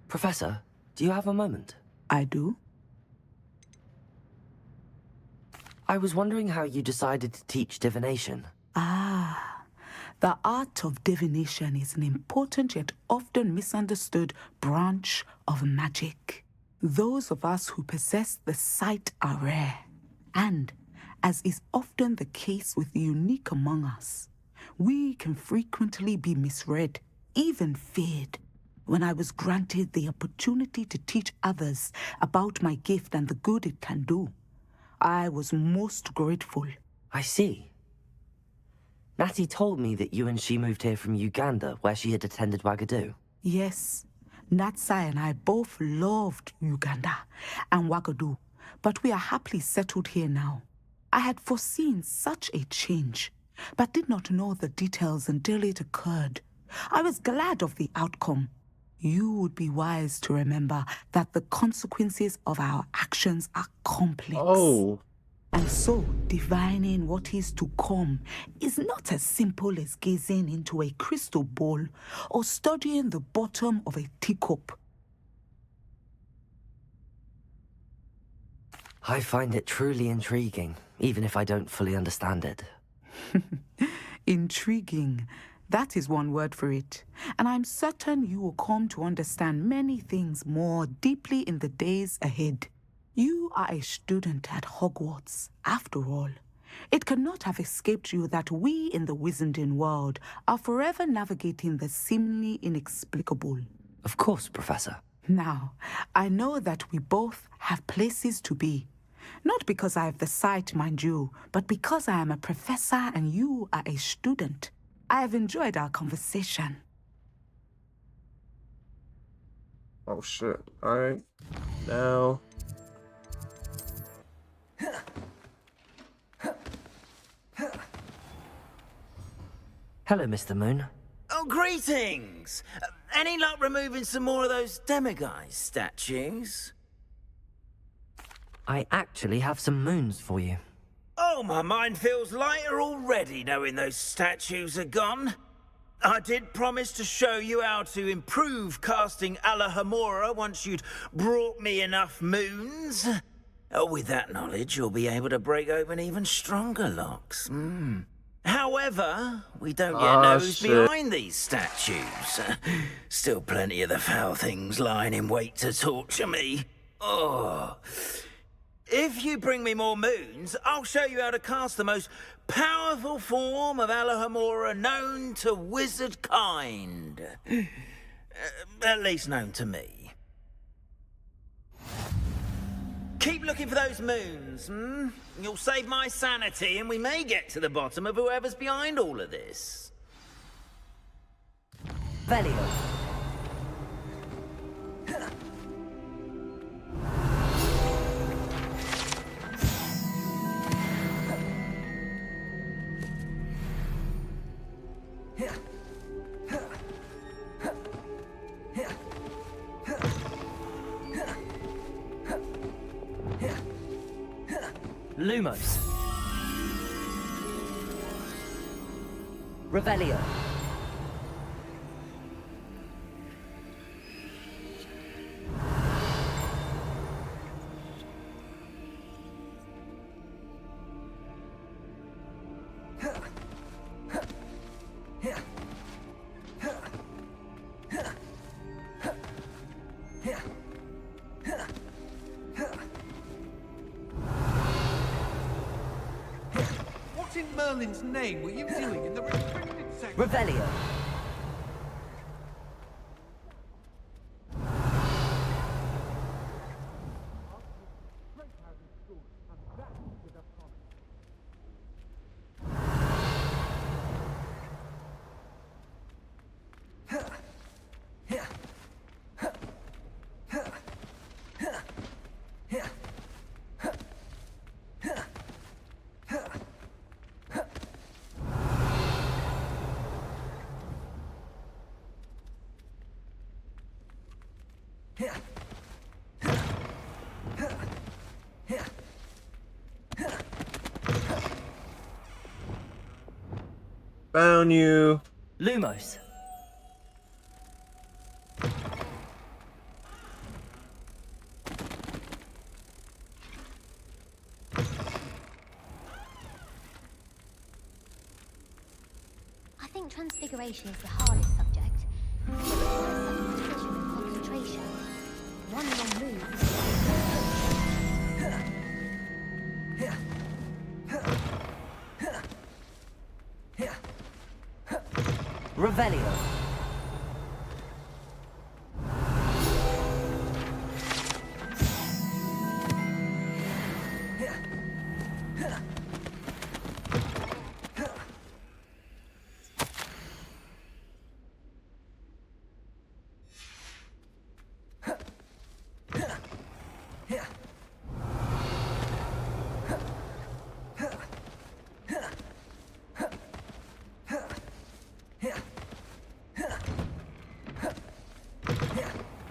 Professor, do you have a moment? I do. I was wondering how you decided to teach divination. The art of divination is an important yet often misunderstood branch of magic. Those of us who possess the sight are rare, and, as is often the case with the unique among us, we can frequently be misread, even feared. When I was granted the opportunity to teach others about my gift and the good it can do, I was most grateful. I see. Natty told me that you and she moved here from Uganda, where she had attended Wagadu. Yes, Natsai and I both loved Uganda and Wagadu, but we are happily settled here now. I had foreseen such a change, but did not know the details until it occurred. I was glad of the outcome. You would be wise to remember that the consequences of our actions are complex. Oh. And so, divining what is to come is not as simple as gazing into a crystal ball or studying the bottom of a teacup. I find it truly intriguing, even if I don't fully understand it. Intriguing. That is one word for it. And I'm certain you will come to understand many things more deeply in the days ahead. You are a student at Hogwarts, after all. It cannot have escaped you that we in the Wizarding world are forever navigating the seemingly inexplicable. Of course, Professor. Now, I know that we both have places to be. Not because I have the sight, mind you, but because I am a professor and you are a student. I have enjoyed our conversation. Oh shit. Alright. Now. Hello, Mr. Moon. Oh, greetings! Any luck removing some more of those demiguise statues? I actually have some moons for you. Oh, my mind feels lighter already knowing those statues are gone. I did promise to show you how to improve casting Alohomora once you'd brought me enough moons. Oh, with that knowledge, you'll be able to break open even stronger locks. However, we don't yet know who's behind these statues. Still plenty of the foul things lying in wait to torture me. Oh. If you bring me more moons, I'll show you how to cast the most powerful form of Alohomora known to wizard kind. At least known to me. Keep looking for those moons, You'll save my sanity and we may get to the bottom of whoever's behind all of this. Velio. Lumos. Revelio. What in Merlin's name were you doing in the restricted section? Revelio. Found you. Lumos. think transfiguration is the hardest subject. It requires such precision and concentration. One wrong move is... Revelio.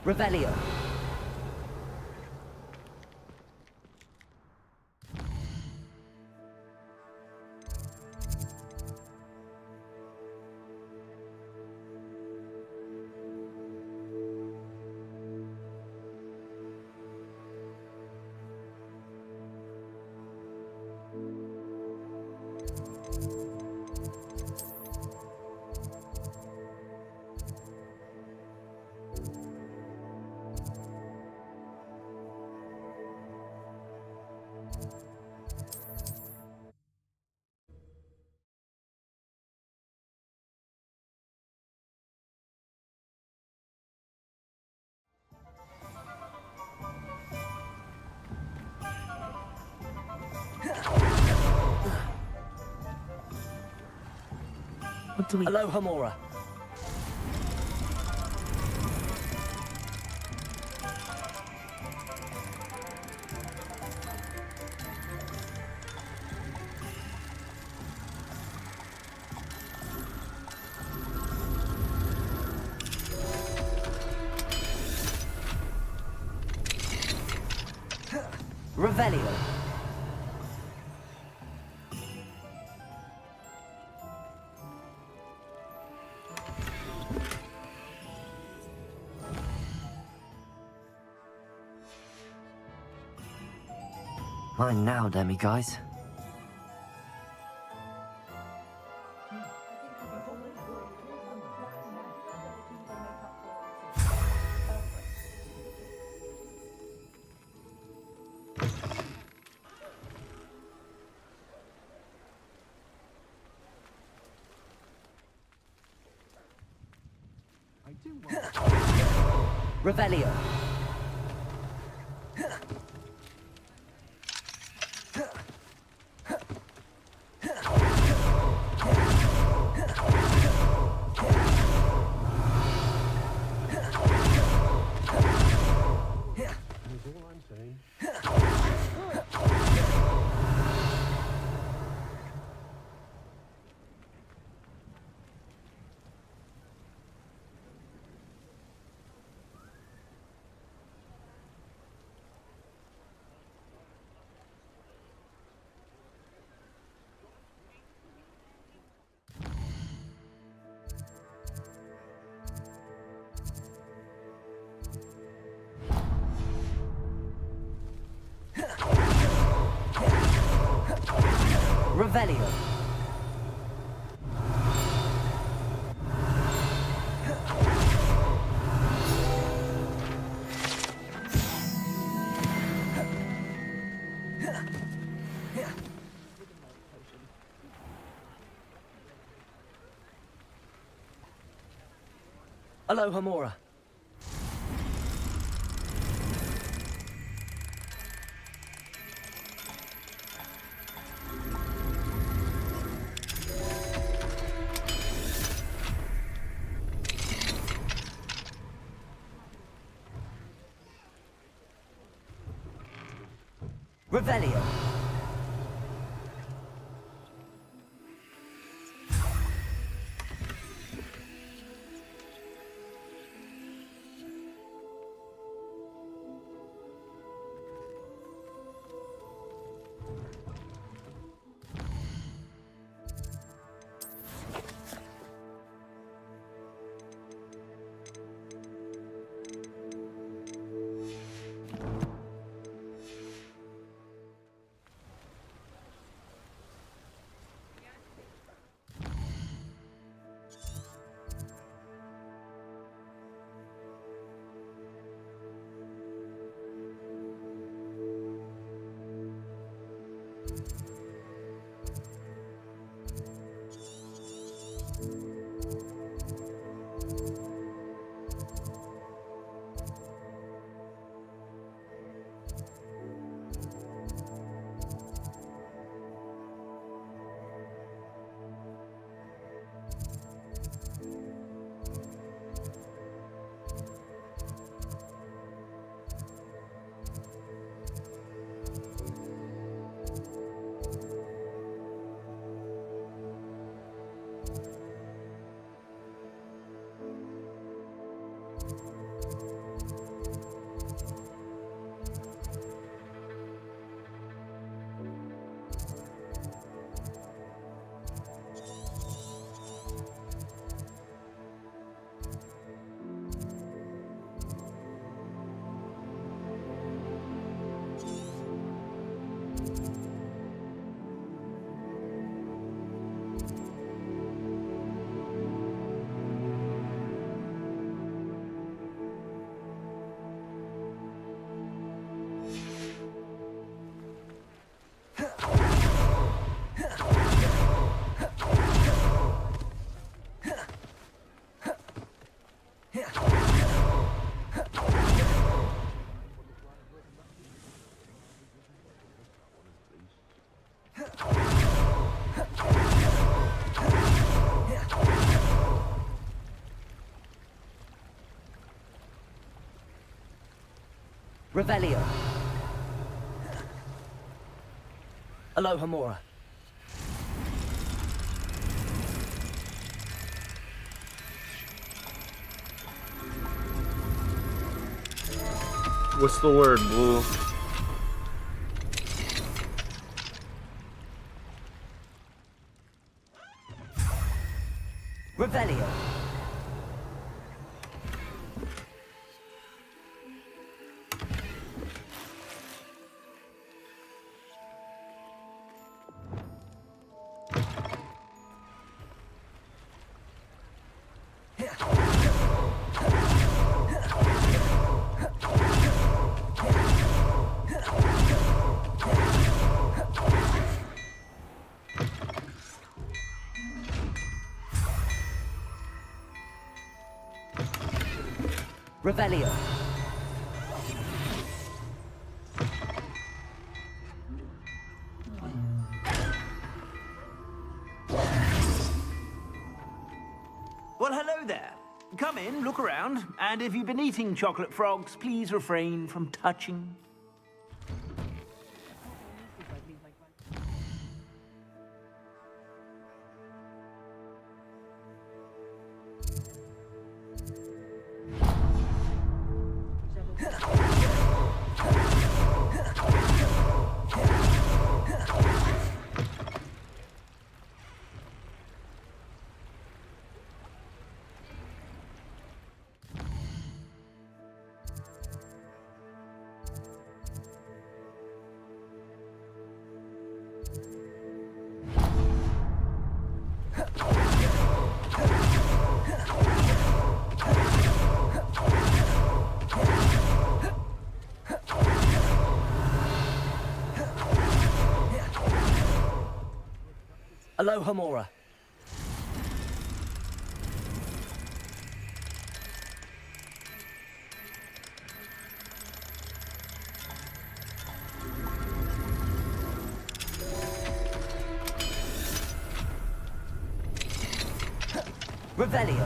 Revelio. What do we... Hello, Hamora. Revelio. Mine now, demiguise. Revelio. Revelio. Hello, Hamora. Revelio. Revelio. Alohomora. What's the word, Blue? Revelio. Revelio. Well, hello there. Come in, look around, and if you've been eating chocolate frogs, please refrain from touching. Alohomora. Revelio.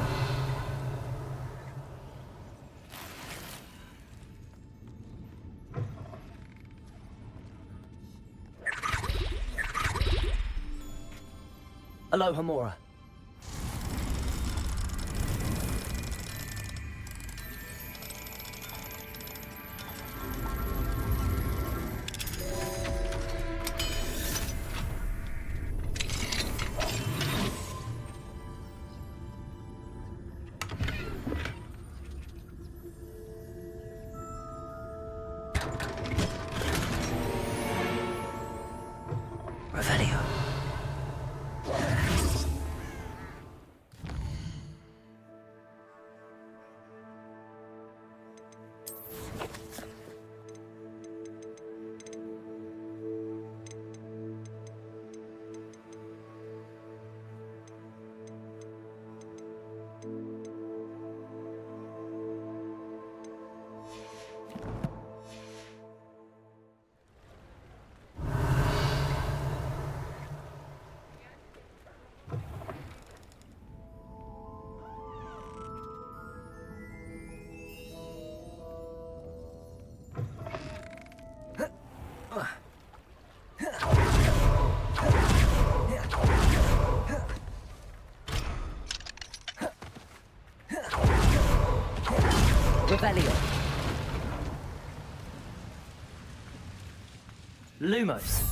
Alohomora. Revelio. Revelio. Lumos.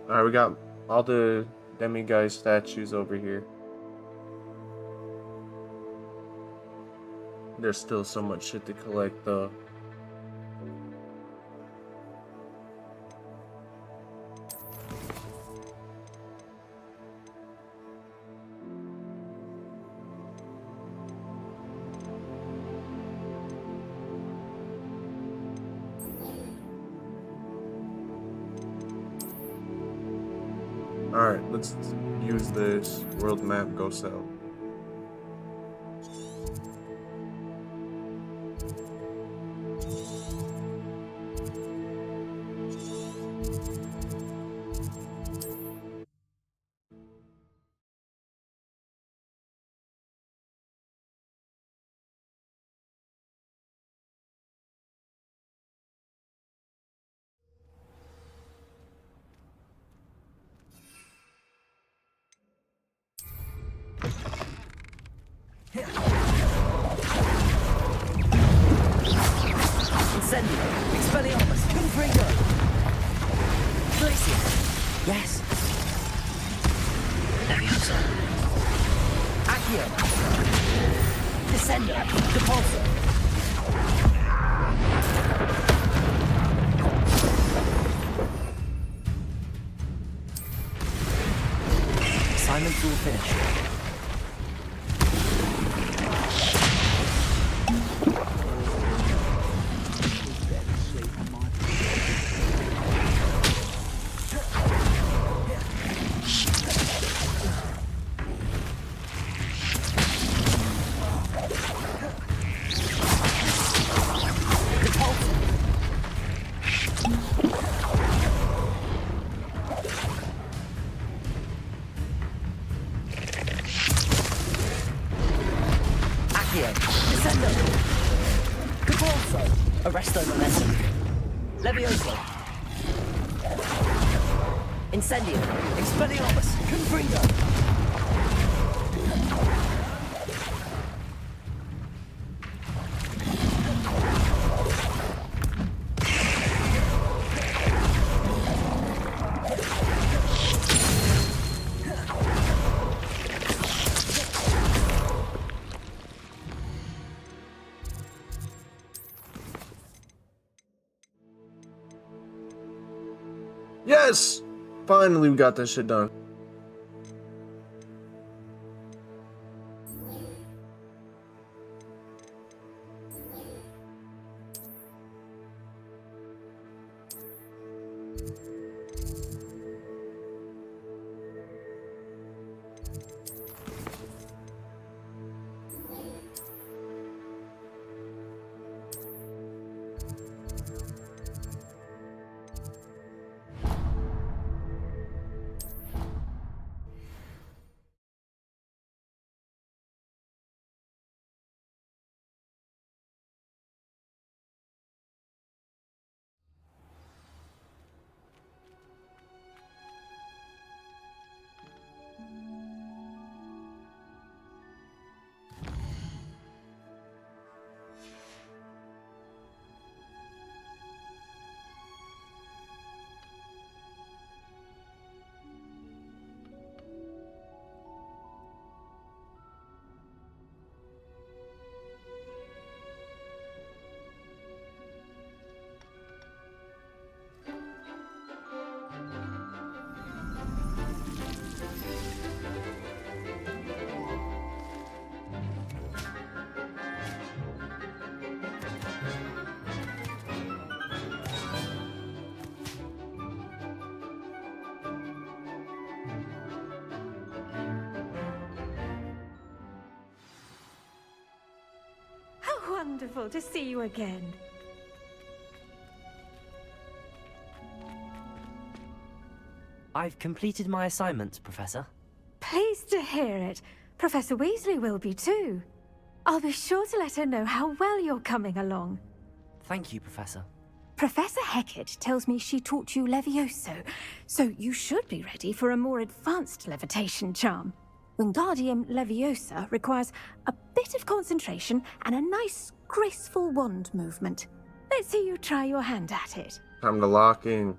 Alright, we got all the demiguise statues over here. there's still so much shit to collect though. Alright, let's use this world map, go south. Incendio! Expelliarmus! Confringo! Glacier! Yes! Leviosa! Accio! Descendo! Depulso! Assignment's all finished. Descendo! Depulso! Arresto momentum! Levioso! Incendio! Expelliarmus! Confringo! Yes! Finally we got this shit done. Wonderful to see you again. I've completed my assignment, Professor. Pleased to hear it. Professor Weasley will be too. I'll be sure to let her know how well you're coming along. Thank you, Professor. Professor Hecat tells me she taught you Levioso, so you should be ready for a more advanced levitation charm. Wingardium Leviosa requires a bit of concentration and a nice, graceful wand movement. Let's see you try your hand at it. Time to lock in.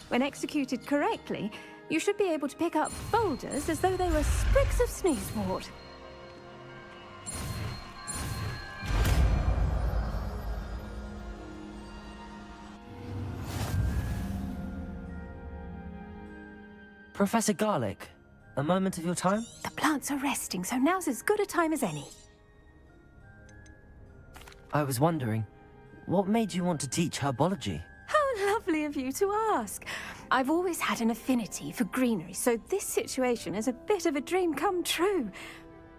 When executed correctly, you should be able to pick up boulders as though they were sprigs of sneezewort. Professor Garlic, a moment of your time? The plants are resting, so now's as good a time as any. I was wondering, what made you want to teach herbology? How lovely of you to ask. I've always had an affinity for greenery, so this situation is a bit of a dream come true.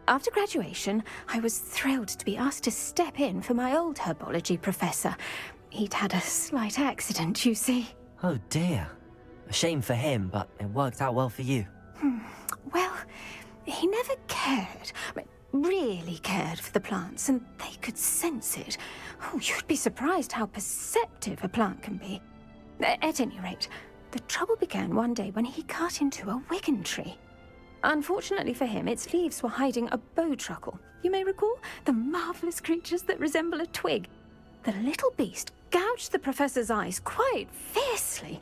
After graduation, I was thrilled to be asked to step in for my old herbology professor. He'd had a slight accident, you see. Oh dear. A shame for him, but it worked out well for you. Well, he never cared, really cared for the plants, and they could sense it. Oh, you'd be surprised how perceptive a plant can be. At any rate, the trouble began one day when he cut into a wigan tree. Unfortunately for him, its leaves were hiding a bowtruckle. You may recall the marvelous creatures that resemble a twig. The little beast gouged the professor's eyes quite fiercely.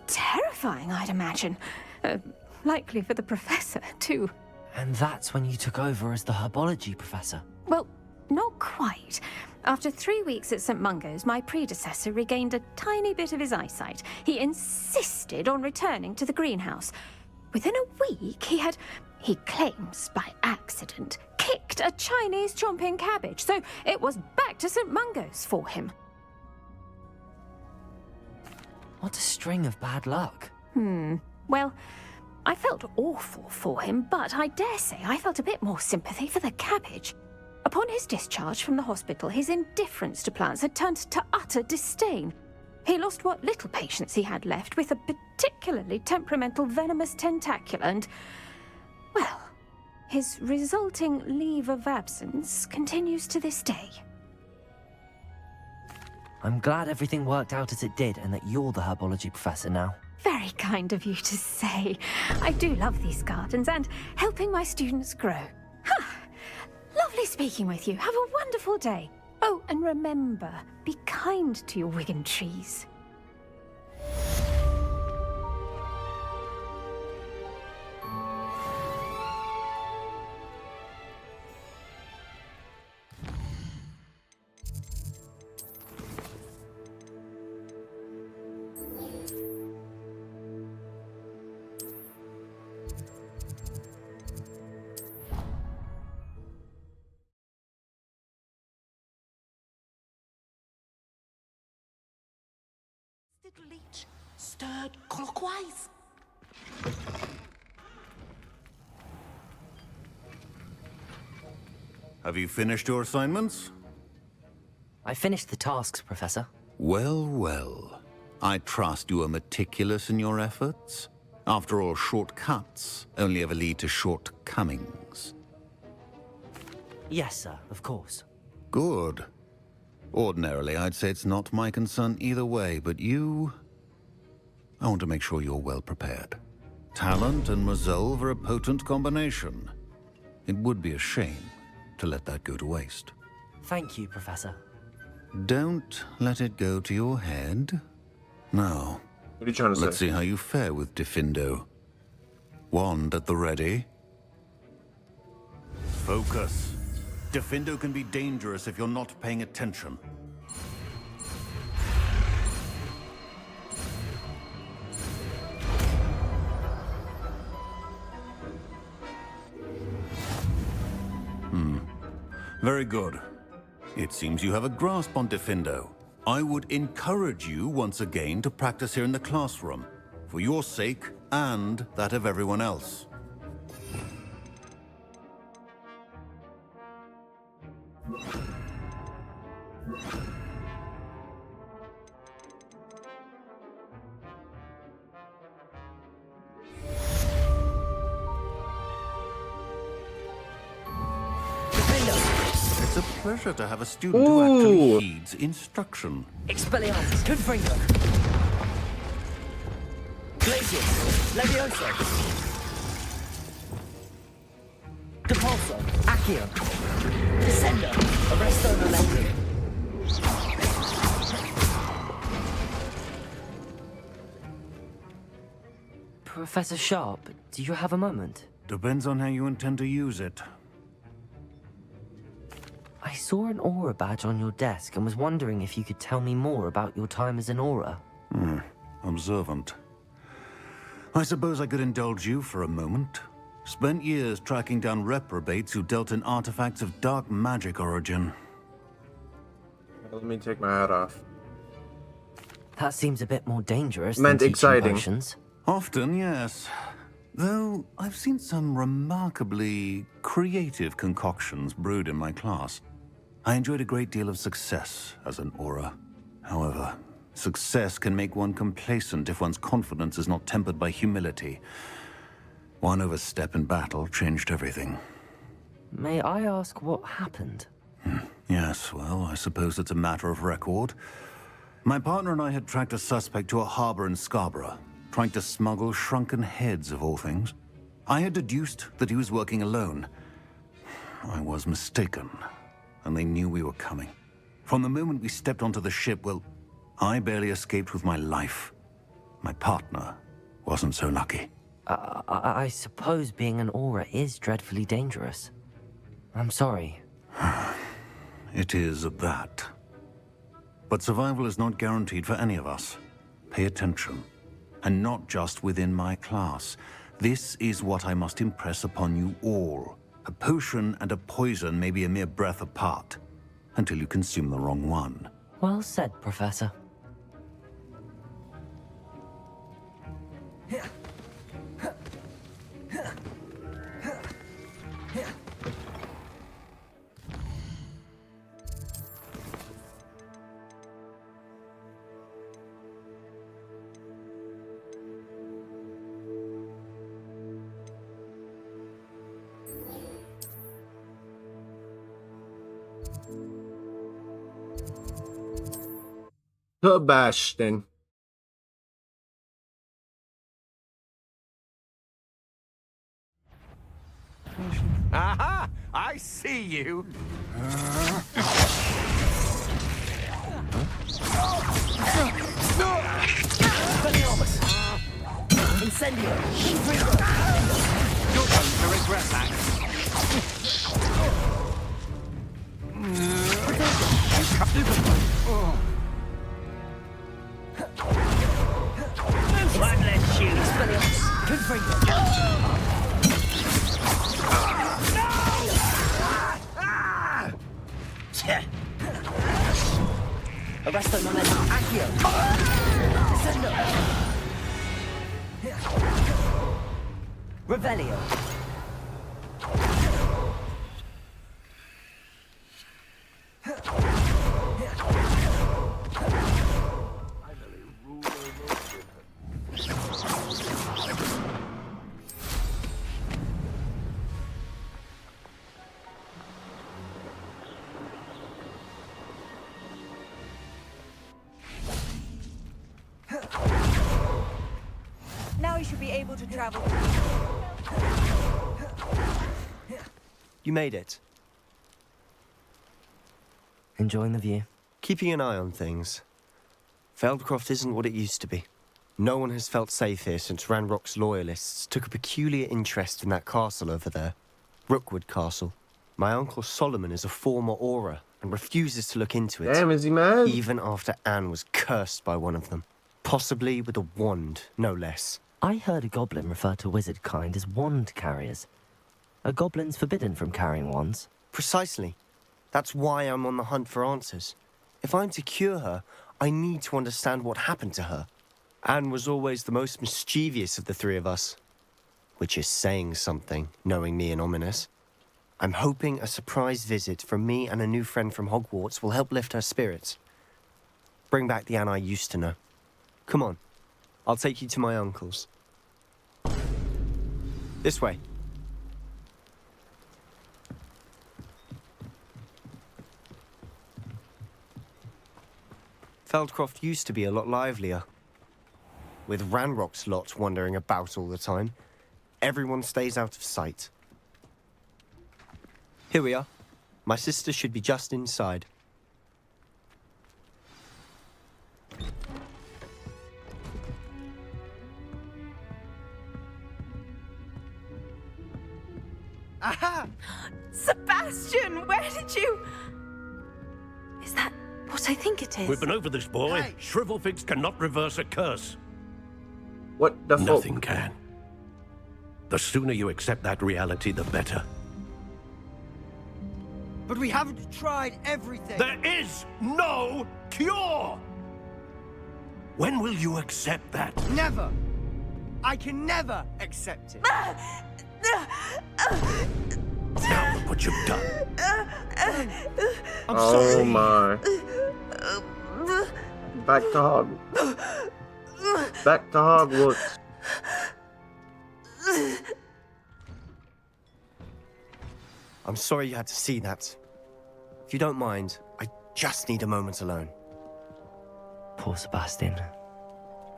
Terrifying, I'd imagine. Likely for the professor, too. And that's when you took over as the herbology professor? Well, not quite. After 3 weeks at St. Mungo's, my predecessor regained a tiny bit of his eyesight. He insisted on returning to the greenhouse. Within a week, he claims by accident, kicked a Chinese chomping cabbage, so it was back to St. Mungo's for him. What a string of bad luck. Well, I felt awful for him, but I dare say I felt a bit more sympathy for the cabbage. Upon his discharge from the hospital, his indifference to plants had turned to utter disdain. He lost what little patience he had left with a particularly temperamental venomous tentacula and, well, his resulting leave of absence continues to this day. I'm glad everything worked out as it did and that you're the herbology professor now. Very kind of you to say. I do love these gardens and helping my students grow. Lovely speaking with you. Have a wonderful day. Oh, and remember, be kind to your wigan trees. Leech stirred clockwise. Have you finished your assignments? I finished the tasks, Professor. Well, well. I trust you are meticulous in your efforts. After all, shortcuts only ever lead to shortcomings. Yes, sir, of course. Good. Ordinarily, I'd say it's not my concern either way, but you... I want to make sure you're well prepared. Talent and resolve are a potent combination. It would be a shame to let that go to waste. Thank you, Professor. Don't let it go to your head. Now, What are you trying to let's say? see how you fare with Diffindo. Wand at the ready. Focus. Diffindo can be dangerous if you're not paying attention. Very good. It seems you have a grasp on Diffindo. I would encourage you once again to practice here in the classroom, for your sake and that of everyone else. It's a pleasure to have a student who actually heeds instruction. Expelliarmus, Confringo. Glacius, Levioso. Depulso, Accio. Descendo, Arresto Nolendi. Professor Sharp, do you have a moment? Depends on how you intend to use it. I saw an aura badge on your desk and was wondering if you could tell me more about your time as an aura. Observant. I suppose I could indulge you for a moment. Spent years tracking down reprobates who dealt in artifacts of dark magic origin. Let me take my hat off. That seems a bit more dangerous Meant than teaching exciting. potions. Often, yes. Though I've seen some remarkably creative concoctions brewed in my class. I enjoyed a great deal of success as an aura. However, success can make one complacent if one's confidence is not tempered by humility. One overstep in battle changed everything. May I ask what happened? Yes, well, I suppose it's a matter of record. My partner and I had tracked a suspect to a harbor in Scarborough, trying to smuggle shrunken heads of all things. I had deduced that he was working alone. I was mistaken, and they knew we were coming. From the moment we stepped onto the ship, well, I barely escaped with my life. My partner wasn't so lucky. I suppose being an aura is dreadfully dangerous. I'm sorry. It is that. But survival is not guaranteed for any of us. Pay attention. And not just within my class. This is what I must impress upon you all. A potion and a poison may be a mere breath apart, until you consume the wrong one. Well said, Professor. Sebastian. Aha! I see you. Incendio! You're going to regret that. One less shoes. Arresto momentum accio! Descendo! Revelio! Now you should be able to travel. You made it. Enjoying the view? Keeping an eye on things. Feldcroft isn't what it used to be. No one has felt safe here since Ranrock's loyalists took a peculiar interest in that castle over there. Rookwood Castle. My uncle Solomon is a former aura and refuses to look into it. Damn, is he mad? Even after Anne was cursed by one of them. Possibly with a wand, no less. I heard a goblin refer to wizard kind as wand carriers. Are goblins forbidden from carrying wands? Precisely. That's why I'm on the hunt for answers. If I'm to cure her, I need to understand what happened to her. Anne was always the most mischievous of the three of us. Which is saying something, knowing me and Ominous. I'm hoping a surprise visit from me and a new friend from Hogwarts will help lift her spirits. Bring back the Anne I used to know. Come on, I'll take you to my uncle's. This way. Feldcroft used to be a lot livelier. With Ranrock's lot wandering about all the time, everyone stays out of sight. Here we are. My sister should be just inside. Aha! Sebastian, where did you... Is that what I think it is? We've been over this, boy. Hey. Shrivelfigs cannot reverse a curse. What the fuck? Nothing can. The sooner you accept that reality, the better. But we haven't tried everything. There is no cure! When will you accept that? Never. I can never accept it. Now look what you've done. I'm Oh sorry. my. Back to Hogwarts. Back to Hogwarts. I'm sorry you had to see that. If you don't mind, I just need a moment alone. Poor Sebastian.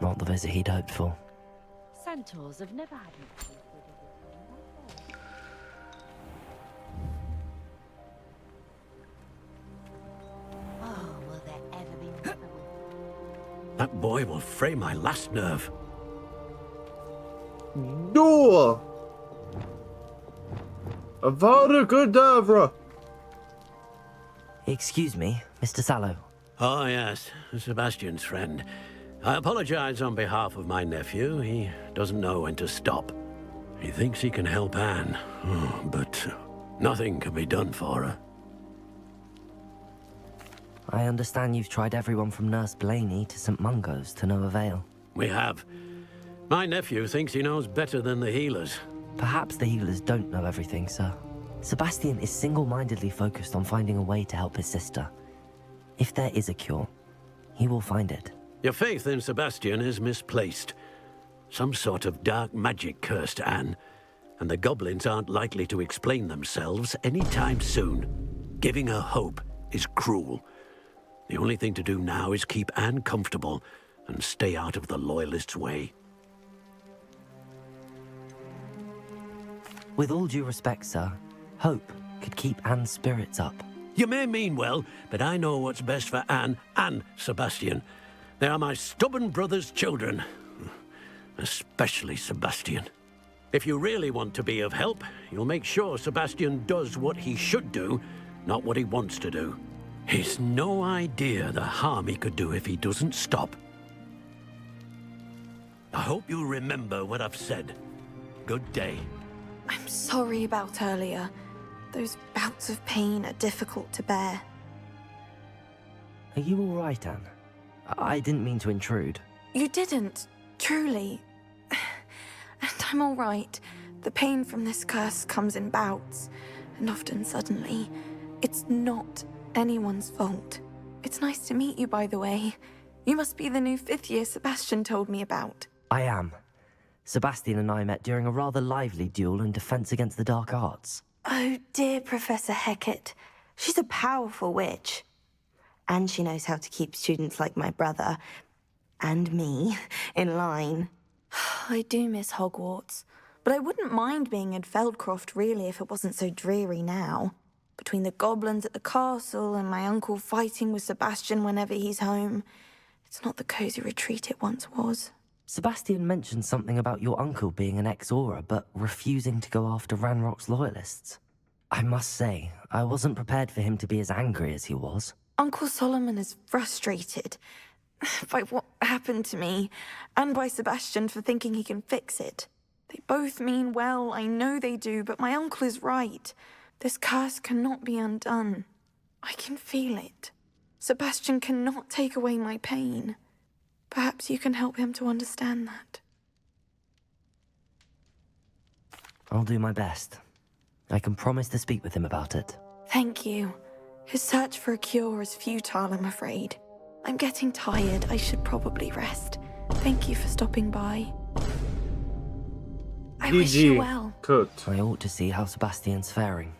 Not the visit he'd hoped for. Centaurs have never had much. Oh, will there ever be another one? That boy will fray my last nerve. Door! Avada Kedavra! Excuse me, Mr. Sallow. Oh, yes, Sebastian's friend. I apologize on behalf of my nephew. He doesn't know when to stop. He thinks he can help Anne, but nothing can be done for her. I understand you've tried everyone from Nurse Blaney to St. Mungo's to no avail. We have. My nephew thinks he knows better than the healers. Perhaps the healers don't know everything, sir. Sebastian is single-mindedly focused on finding a way to help his sister. If there is a cure, he will find it. Your faith in Sebastian is misplaced. Some sort of dark magic cursed Anne, and the goblins aren't likely to explain themselves anytime soon. Giving her hope is cruel. The only thing to do now is keep Anne comfortable and stay out of the Loyalists' way. With all due respect, sir, hope could keep Anne's spirits up. You may mean well, but I know what's best for Anne and Sebastian. They are my stubborn brother's children. Especially Sebastian. If you really want to be of help, you'll make sure Sebastian does what he should do, not what he wants to do. He's no idea the harm he could do if he doesn't stop. I hope you'll remember what I've said. Good day. I'm sorry about earlier. Those bouts of pain are difficult to bear. Are you all right, Anne? I didn't mean to intrude. You didn't, truly. And I'm all right. The pain from this curse comes in bouts, and often suddenly. It's not anyone's fault. It's nice to meet you, by the way. You must be the new 5th year Sebastian told me about. I am. Sebastian and I met during a rather lively duel in defense against the dark arts. Oh, dear Professor Hecat. She's a powerful witch. And she knows how to keep students like my brother, and me, in line. I do miss Hogwarts, but I wouldn't mind being in Feldcroft, really, if it wasn't so dreary now. Between the goblins at the castle and my uncle fighting with Sebastian whenever he's home, it's not the cozy retreat it once was. Sebastian mentioned something about your uncle being an ex-Auror, but refusing to go after Ranrock's loyalists. I must say, I wasn't prepared for him to be as angry as he was. Uncle Solomon is frustrated by what happened to me, and by Sebastian for thinking he can fix it. They both mean well, I know they do, but my uncle is right. This curse cannot be undone. I can feel it. Sebastian cannot take away my pain. Perhaps you can help him to understand that. I'll do my best. I can promise to speak with him about it. Thank you. His search for a cure is futile, I'm afraid. I'm getting tired. I should probably rest. Thank you for stopping by. I wish you well. Cooked. I ought to see how Sebastian's faring.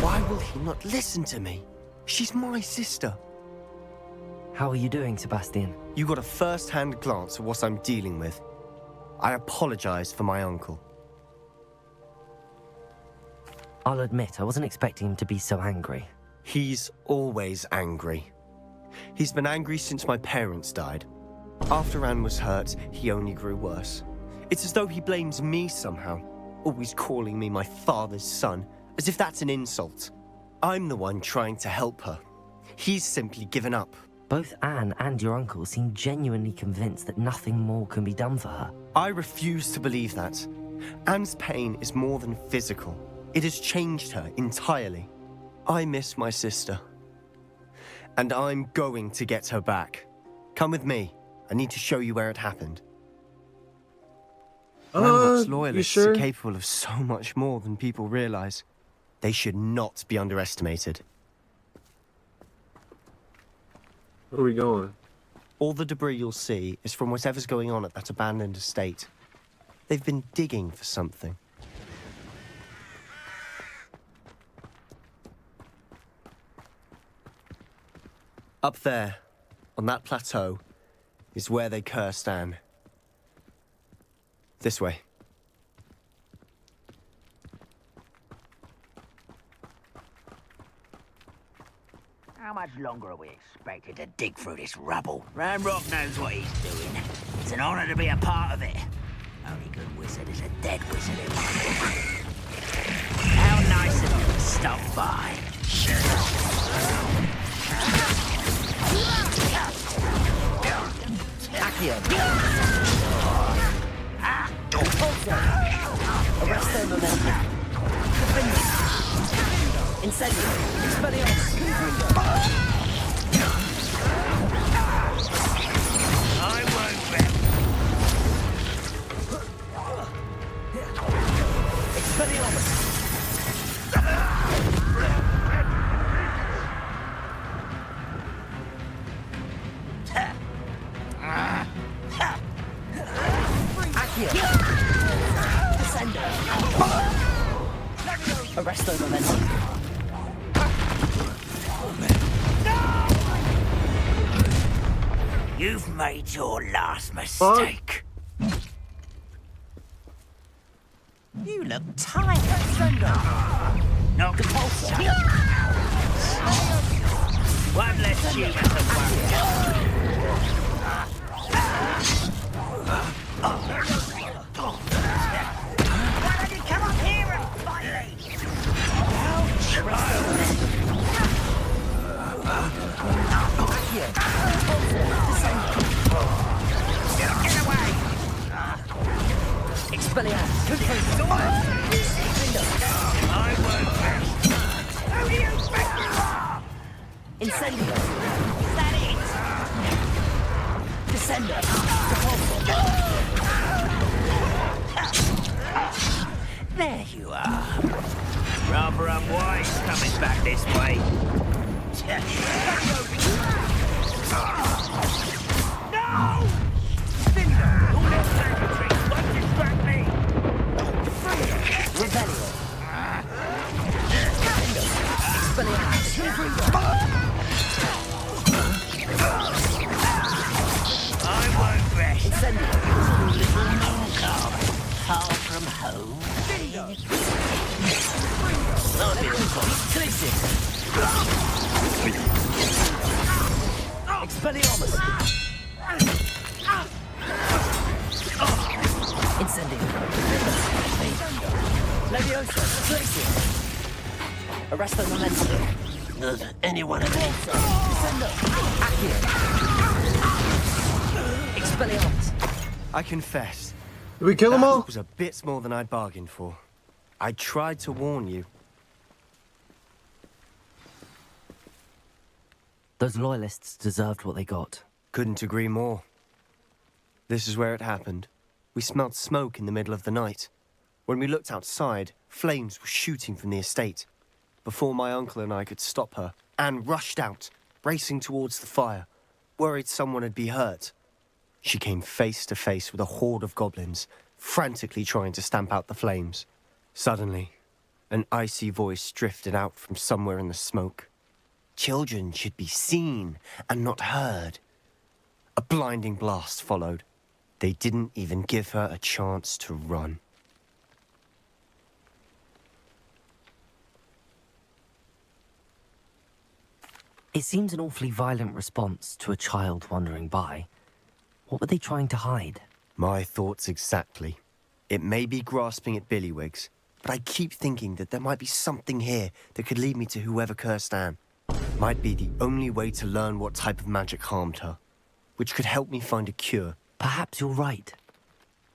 Why will he not listen to me? She's my sister. How are you doing, Sebastian? You got a first-hand glance at what I'm dealing with. I apologize for my uncle. I'll admit, I wasn't expecting him to be so angry. He's always angry. He's been angry since my parents died. After Anne was hurt, he only grew worse. It's as though he blames me somehow, always calling me my father's son, as if that's an insult. I'm the one trying to help her. He's simply given up. Both Anne and your uncle seem genuinely convinced that nothing more can be done for her. I refuse to believe that. Anne's pain is more than physical. It has changed her entirely. I miss my sister. And I'm going to get her back. Come with me. I need to show you where it happened. Ranrock's loyalists are capable of so much more than people realize. They should not be underestimated. Where are we going? All the debris you'll see is from whatever's going on at that abandoned estate. They've been digging for something. Up there, on that plateau, is where they cursed Anne. This way. How much longer are we expected to dig through this rubble? Ranrock knows what he's doing. It's an honor to be a part of it. Only good wizard is a dead wizard in my book. How nice of you to stop by. Accio! Arresto momentum. Incendio! Expelliarmus! I won't bet. Expelliarmus! Accio! Descendo! Arresto momentum. You've made your last mistake. You look tired. Not compulsory. One less human to worry about. Why don't you come up here and fight me? Get away! Expelliarmus! I won't rest. Who do you think you are? Incendio! Is that it? Descendo! There you are. Rather unwise coming back this way. No! Cinder! All that circuitry won't distract me! Revelio! I won't rest. Incendio! Far from home. Expelliarmus! Incendio! Leviosa! Glacier! Arresto momentum! Does anyone have any? Descendo! Accio! Expelliarmus! I confess. Did we kill them all? That was a bit more than I'd bargained for. I tried to warn you. Those loyalists deserved what they got. Couldn't agree more. This is where it happened. We smelled smoke in the middle of the night. When we looked outside, flames were shooting from the estate. Before my uncle and I could stop her, Anne rushed out, racing towards the fire, worried someone had been hurt. She came face to face with a horde of goblins, frantically trying to stamp out the flames. Suddenly, an icy voice drifted out from somewhere in the smoke. Children should be seen and not heard. A blinding blast followed. They didn't even give her a chance to run. It seems an awfully violent response to a child wandering by. What were they trying to hide? My thoughts exactly. It may be grasping at billywhigs, but I keep thinking that there might be something here that could lead me to whoever cursed Anne. Might be the only way to learn what type of magic harmed her, which could help me find a cure. Perhaps you're right.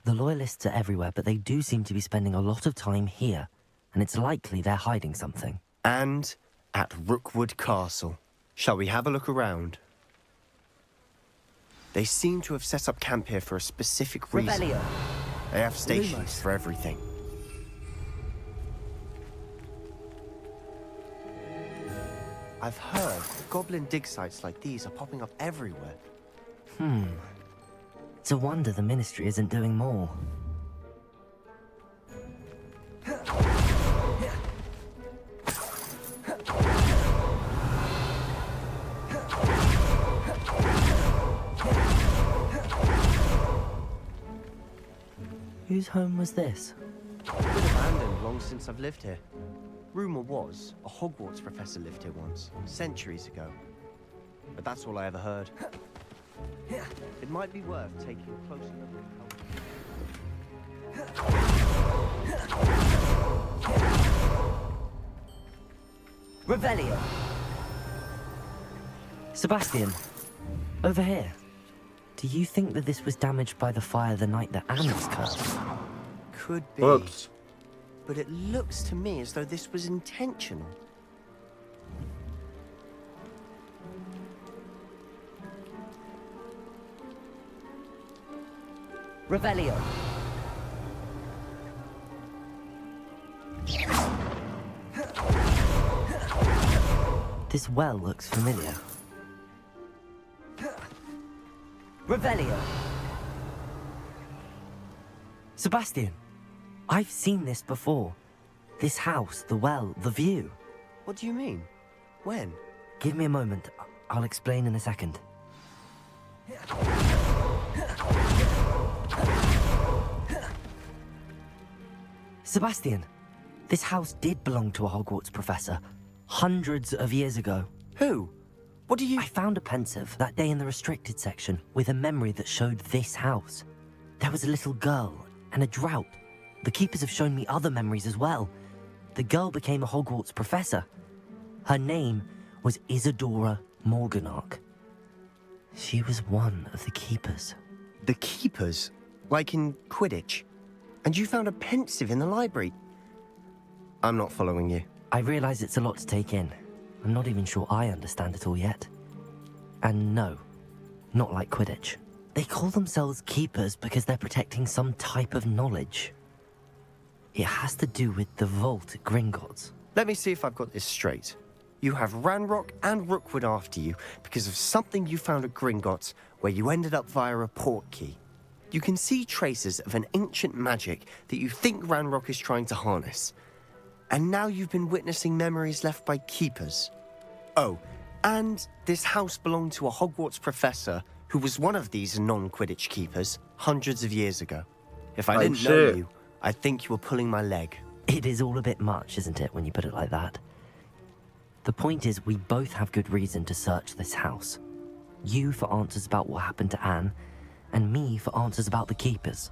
The Loyalists are everywhere, but they do seem to be spending a lot of time here, and it's likely they're hiding something. And at Rookwood Castle. Shall we have a look around? They seem to have set up camp here for a specific reason. Revelio. They have stations for everything. I've heard goblin dig sites like these are popping up everywhere. It's a wonder the Ministry isn't doing more. Whose home was this? It's been abandoned long since I've lived here. Rumour was, a Hogwarts professor lived here once, centuries ago. But that's all I ever heard. It might be worth taking a closer look. Revelio. Sebastian, over here. Do you think that this was damaged by the fire the night that Anne was cursed? Could be. Whoops. But it looks to me as though this was intentional. Revelio. This well looks familiar. Revelio. Sebastian, I've seen this before. This house, the well, the view. What do you mean? When? Give me a moment. I'll explain in a second. Sebastian, this house did belong to a Hogwarts professor, hundreds of years ago. Who? What do you... I found a pensive that day in the restricted section with a memory that showed this house. There was a little girl and a drought. The keepers have shown me other memories as well. The girl became a Hogwarts professor. Her name was Isadora Morganach. She was one of the keepers. The keepers? Like in Quidditch? And you found a pensive in the library? I'm not following you. I realize it's a lot to take in. I'm not even sure I understand it all yet. And no, not like Quidditch. They call themselves keepers because they're protecting some type of knowledge. It has to do with the vault at Gringotts. Let me see if I've got this straight. You have Ranrock and Rookwood after you because of something you found at Gringotts where you ended up via a port key. You can see traces of an ancient magic that you think Ranrock is trying to harness. And now you've been witnessing memories left by keepers. Oh, and this house belonged to a Hogwarts professor who was one of these non-Quidditch keepers hundreds of years ago. If I didn't know you, I'd think you were pulling my leg. It is all a bit much, isn't it, when you put it like that? The point is, we both have good reason to search this house. You for answers about what happened to Anne, and me for answers about the keepers.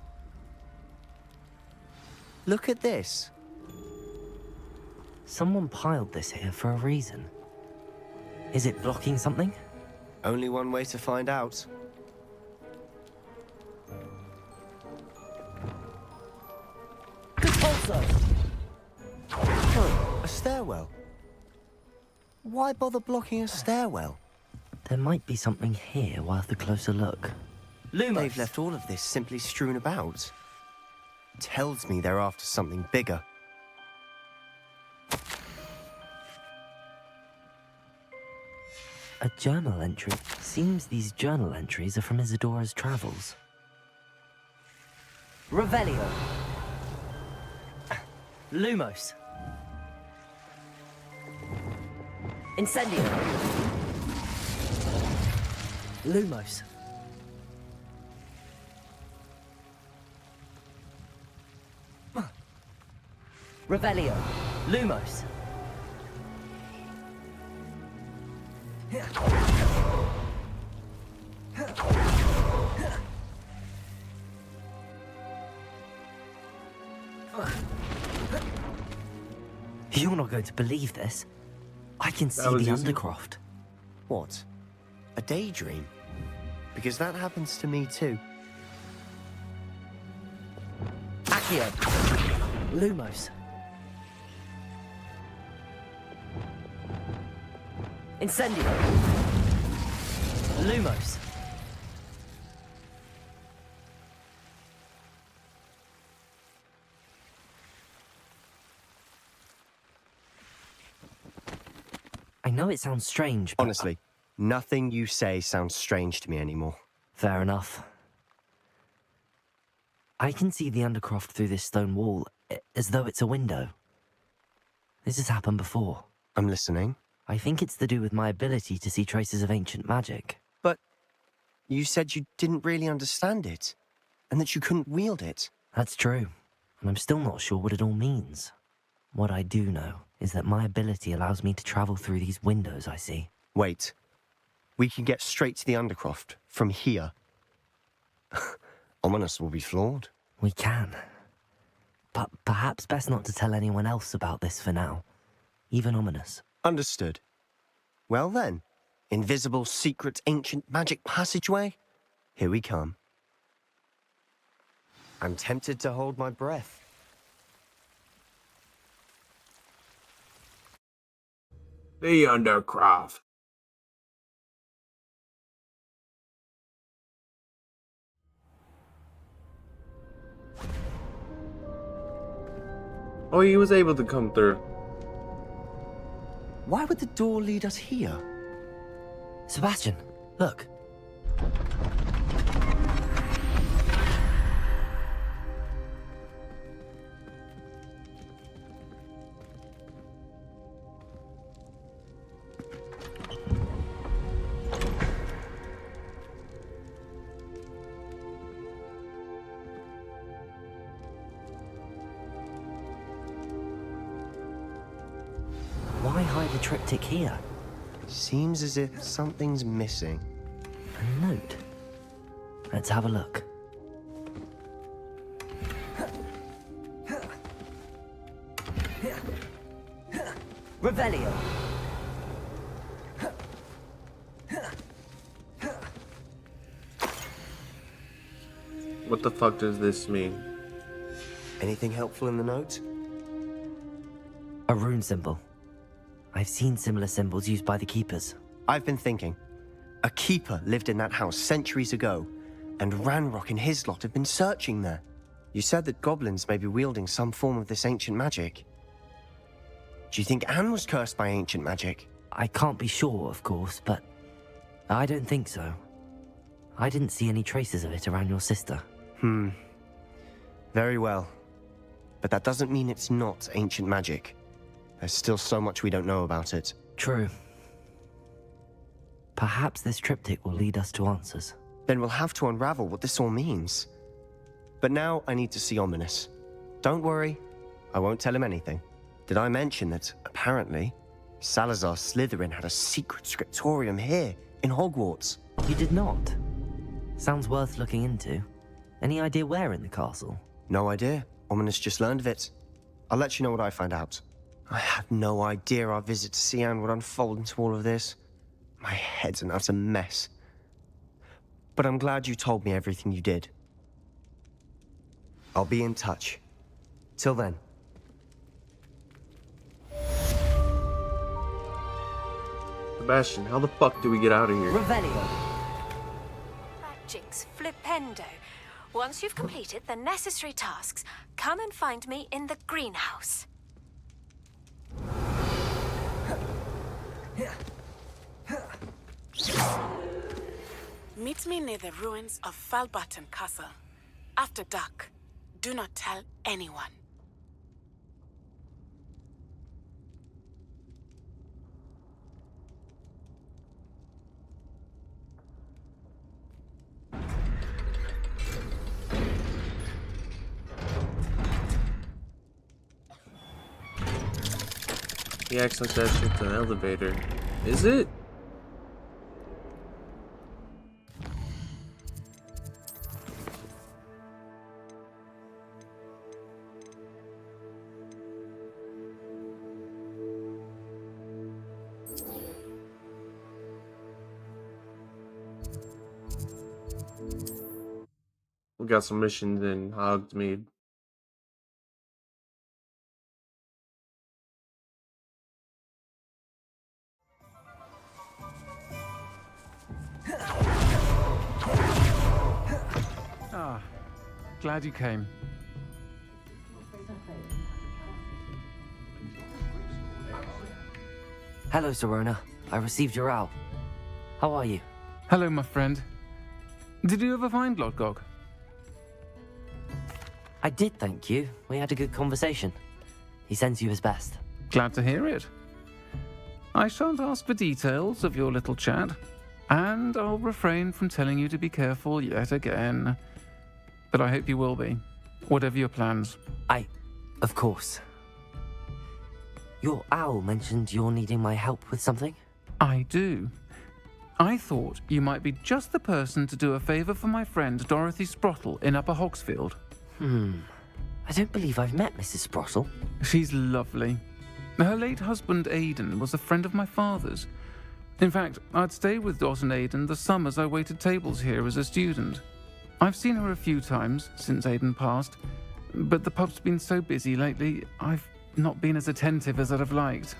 Look at this. Someone piled this here for a reason. Is it blocking something? Only one way to find out. Oh, a stairwell. Why bother blocking a stairwell? There might be something here worth a closer look. Lumos. They've left all of this simply strewn about. Tells me they're after something bigger. A journal entry. Seems these journal entries are from Isadora's travels. Revelio. Lumos. Incendio. Lumos. Revelio. Lumos. You're not going to believe this. I can see the easy. Undercroft. What? A daydream? Because that happens to me too. Accio! Lumos! Incendio! Lumos! I know it sounds strange, but... Honestly, nothing you say sounds strange to me anymore. Fair enough. I can see the Undercroft through this stone wall, as though it's a window. This has happened before. I'm listening. I think it's to do with my ability to see traces of ancient magic. But you said you didn't really understand it, and that you couldn't wield it. That's true, and I'm still not sure what it all means. What I do know is that my ability allows me to travel through these windows I see. Wait. We can get straight to the Undercroft from here. Ominous will be flawed. We can. But perhaps best not to tell anyone else about this for now. Even Ominous. Understood. Well then, invisible, secret, ancient magic passageway? Here we come. I'm tempted to hold my breath. The Undercroft. Oh, he was able to come through. Why would the door lead us here? Sebastian, look. Why hide a triptych here? Seems as if something's missing. A note. Let's have a look. Revelio. What the fuck does this mean? Anything helpful in the note? A rune symbol. I've seen similar symbols used by the keepers. I've been thinking. A keeper lived in that house centuries ago, and Ranrock and his lot have been searching there. You said that goblins may be wielding some form of this ancient magic. Do you think Anne was cursed by ancient magic? I can't be sure, of course, but I don't think so. I didn't see any traces of it around your sister. Very well. But that doesn't mean it's not ancient magic. There's still so much we don't know about it. True. Perhaps this triptych will lead us to answers. Then we'll have to unravel what this all means. But now I need to see Ominous. Don't worry, I won't tell him anything. Did I mention that, apparently, Salazar Slytherin had a secret scriptorium here, in Hogwarts? You did not? Sounds worth looking into. Any idea where in the castle? No idea. Ominous just learned of it. I'll let you know what I find out. I had no idea our visit to Sian would unfold into all of this. My head's an utter mess. But I'm glad you told me everything you did. I'll be in touch. Till then. Sebastian, how the fuck do we get out of here? Revelio. Jinx flipendo. Once you've completed the necessary tasks, come and find me in the greenhouse. Meet me near the ruins of Falbarton Castle. After dark. Do not tell anyone. He acts like that shit's an elevator. Is it? We got some missions in Hogsmeade. Ah, glad you came. Hello, Serona. I received your owl. How are you? Hello, my friend. Did you ever find Lodgok? I did, thank you. We had a good conversation. He sends you his best. Glad to hear it. I shan't ask for details of your little chat, and I'll refrain from telling you to be careful yet again. But I hope you will be, whatever your plans. Of course. Your owl mentioned you're needing my help with something? I do. I thought you might be just the person to do a favour for my friend Dorothy Sprottle in Upper Hogsfield. I don't believe I've met Mrs. Sprottle. She's lovely. Her late husband Aidan was a friend of my father's. In fact, I'd stay with Dot and Aidan the summers I waited tables here as a student. I've seen her a few times since Aidan passed, but the pub's been so busy lately, I've not been as attentive as I'd have liked.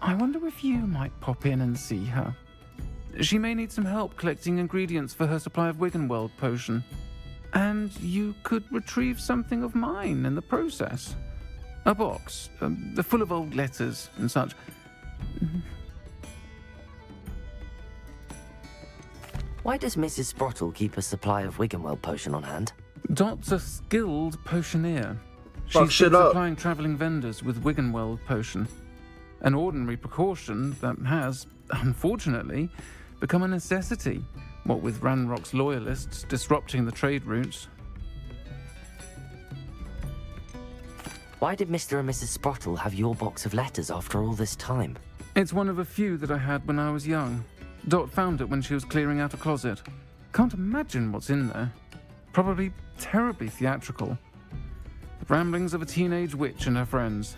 I wonder if you might pop in and see her. She may need some help collecting ingredients for her supply of Wiggenweld potion. And you could retrieve something of mine in the process. A box, full of old letters and such. Why does Mrs. Sprottle keep a supply of Wiggenweld potion on hand? Dot's a skilled potioneer. Fuck She's shit been up. supplying travelling vendors with Wiggenweld potion. An ordinary precaution that has, unfortunately, become a necessity, what with Ranrock's loyalists disrupting the trade routes. Why did Mr. and Mrs. Sprottle have your box of letters after all this time? It's one of a few that I had when I was young. Dot found it when she was clearing out a closet. Can't imagine what's in there. Probably terribly theatrical. The ramblings of a teenage witch and her friends.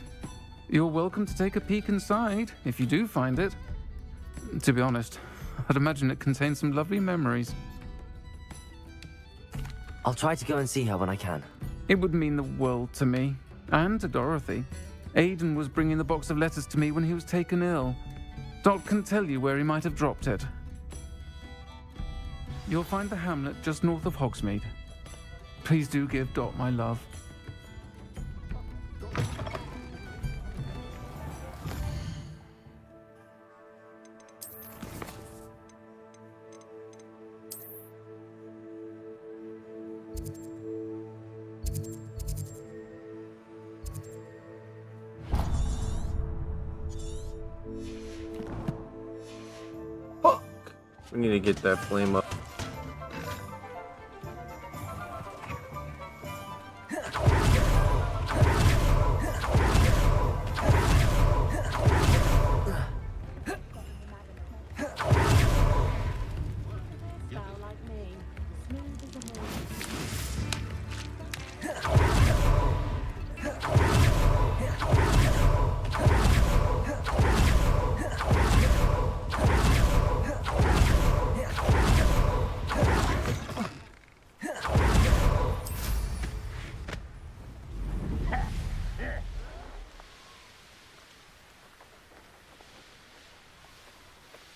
You're welcome to take a peek inside, if you do find it. To be honest, I'd imagine it contains some lovely memories. I'll try to go and see her when I can. It would mean the world to me, and to Dorothy. Aidan was bringing the box of letters to me when he was taken ill. Dot can tell you where he might have dropped it. You'll find the hamlet just north of Hogsmeade. Please do give Dot my love. We need to get that flame up.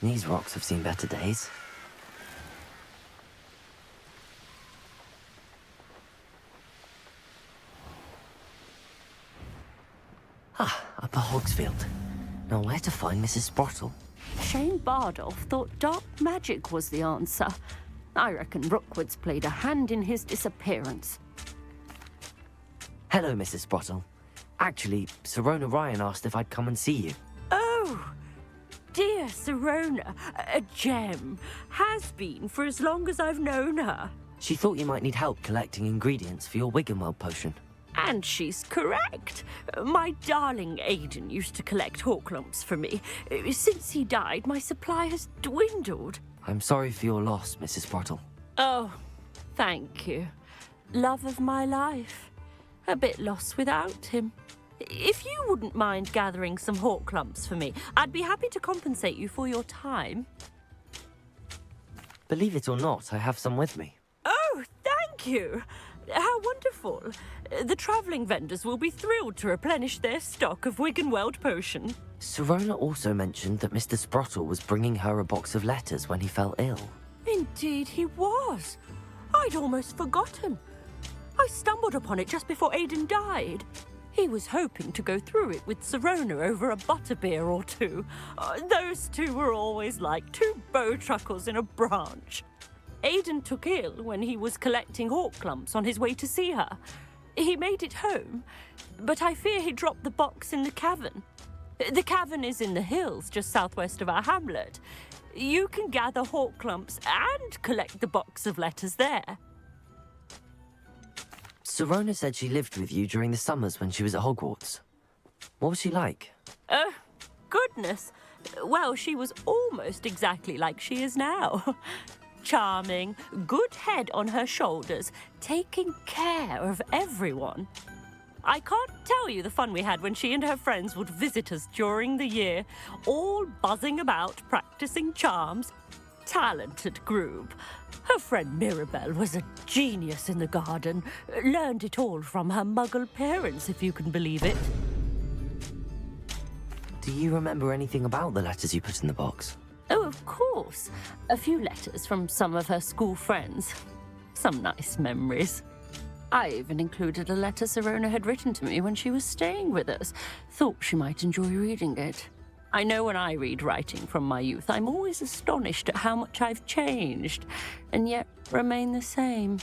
These rocks have seen better days. Upper Hogsfield. Now where to find Mrs. Sprottle? Shane Bardolph thought dark magic was the answer. I reckon Rookwood's played a hand in his disappearance. Hello, Mrs. Sprottle. Actually, Serona Ryan asked if I'd come and see you. Oh, dear Serona, a gem. Has been for as long as I've known her. She thought you might need help collecting ingredients for your Wiggenweld potion. And she's correct. My darling Aidan used to collect hawklumps for me. Since he died, my supply has dwindled. I'm sorry for your loss, Mrs. Sprottle. Oh, thank you. Love of my life. A bit lost without him. If you wouldn't mind gathering some hawklumps for me, I'd be happy to compensate you for your time. Believe it or not, I have some with me. Oh, thank you. How wonderful. The travelling vendors will be thrilled to replenish their stock of Wiggenweld potion. Sirona also mentioned that Mr. Sprottle was bringing her a box of letters when he fell ill. Indeed he was. I'd almost forgotten. I stumbled upon it just before Aidan died. He was hoping to go through it with Sirona over a butterbeer or two. Those two were always like two bowtruckles in a branch. Aidan took ill when he was collecting hawk clumps on his way to see her. He made it home, but I fear he dropped the box in the cavern. The cavern is in the hills just southwest of our hamlet. You can gather hawk clumps and collect the box of letters there. Sirona said she lived with you during the summers when she was at Hogwarts. What was she like? Goodness. Well, she was almost exactly like she is now. Charming, good head on her shoulders, taking care of everyone. I can't tell you the fun we had when she and her friends would visit us during the year, all buzzing about, practicing charms. Talented group. Her friend Mirabelle was a genius in the garden. Learned it all from her muggle parents, if you can believe it. Do you remember anything about the letters you put in the box? Oh, of course. A few letters from some of her school friends. Some nice memories. I even included a letter Sirona had written to me when she was staying with us. Thought she might enjoy reading it. I know when I read writing from my youth, I'm always astonished at how much I've changed, and yet remain the same.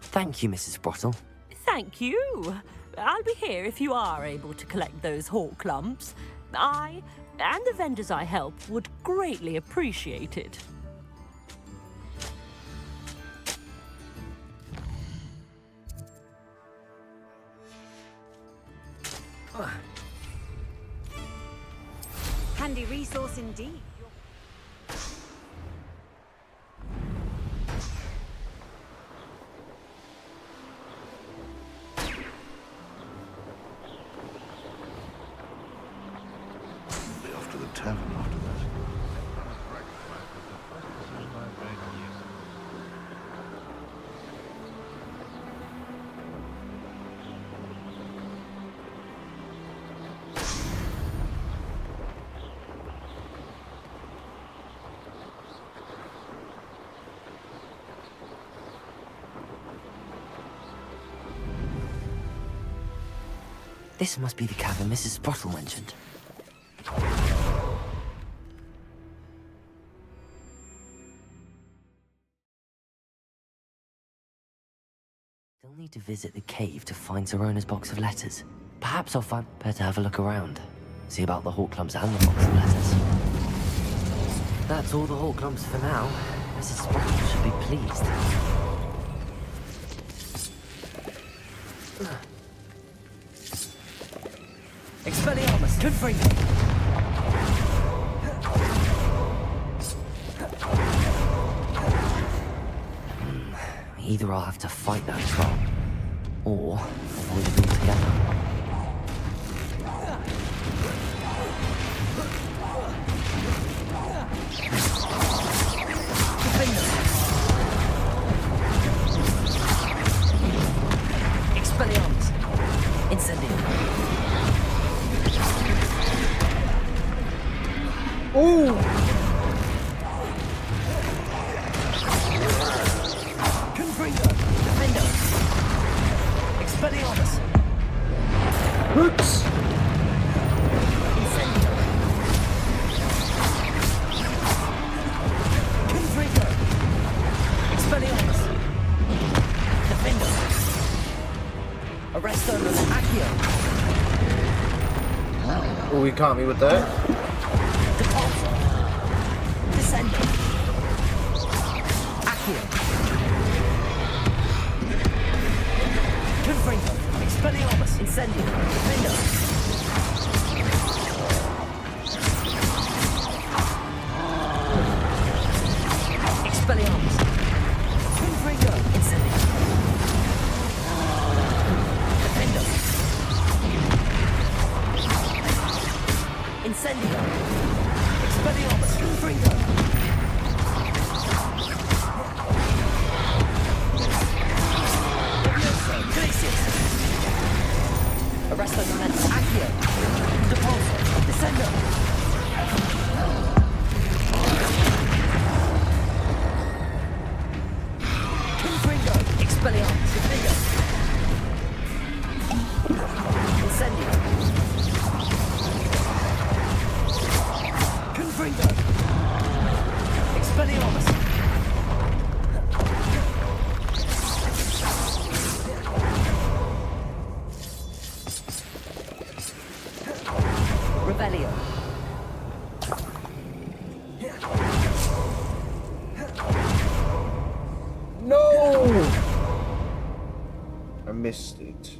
Thank you, Mrs. Sprottle. Thank you. I'll be here if you are able to collect those hawk clumps. I, and the vendors I help, would greatly appreciate it. Handy resource indeed. Be off to the tavern after that. This must be the cavern Mrs. Sprottle mentioned. Still need to visit the cave to find Sirona's box of letters. Perhaps I'll find better have a look around. See about the hawk clumps and the box of letters. That's all the hawk clumps for now. Mrs. Sprottle should be pleased. Expelliarmus, Confringo! Either I'll have to fight that troll, or avoid it altogether. Expelliarmus, Incendio. Ooh! Confringo, Defendo. Expelliarmus. Oops! Incendio. Confringo. Expelliarmus. Defendo. Arresto Accio. Oh, he caught me with that. Descendo. Accio. Confringo. Expelliarmus. Incendio. Defendo. Expelliarmus. Confringo. Incendio. Defendo. Incendio. Expelliarmus. Confringo. Presto momentum. Accio. Depulso. Descendo. Confringo. Expelliarmus. Confringo. Incendio. Confringo. Expelliarmus. Revelio. No! I missed it.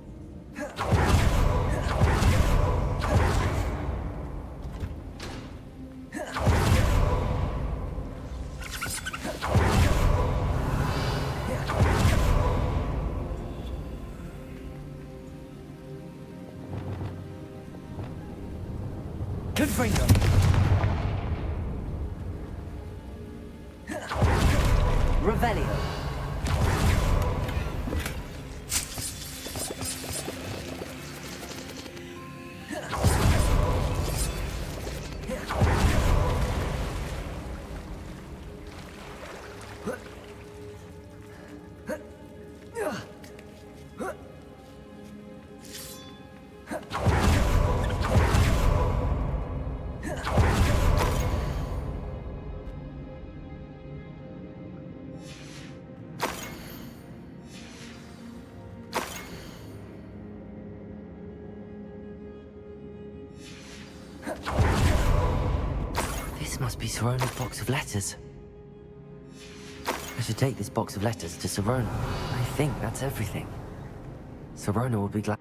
Confringo. Revelio. This must be Sirona's box of letters. I should take this box of letters to Sirona. I think that's everything. Sirona will be glad.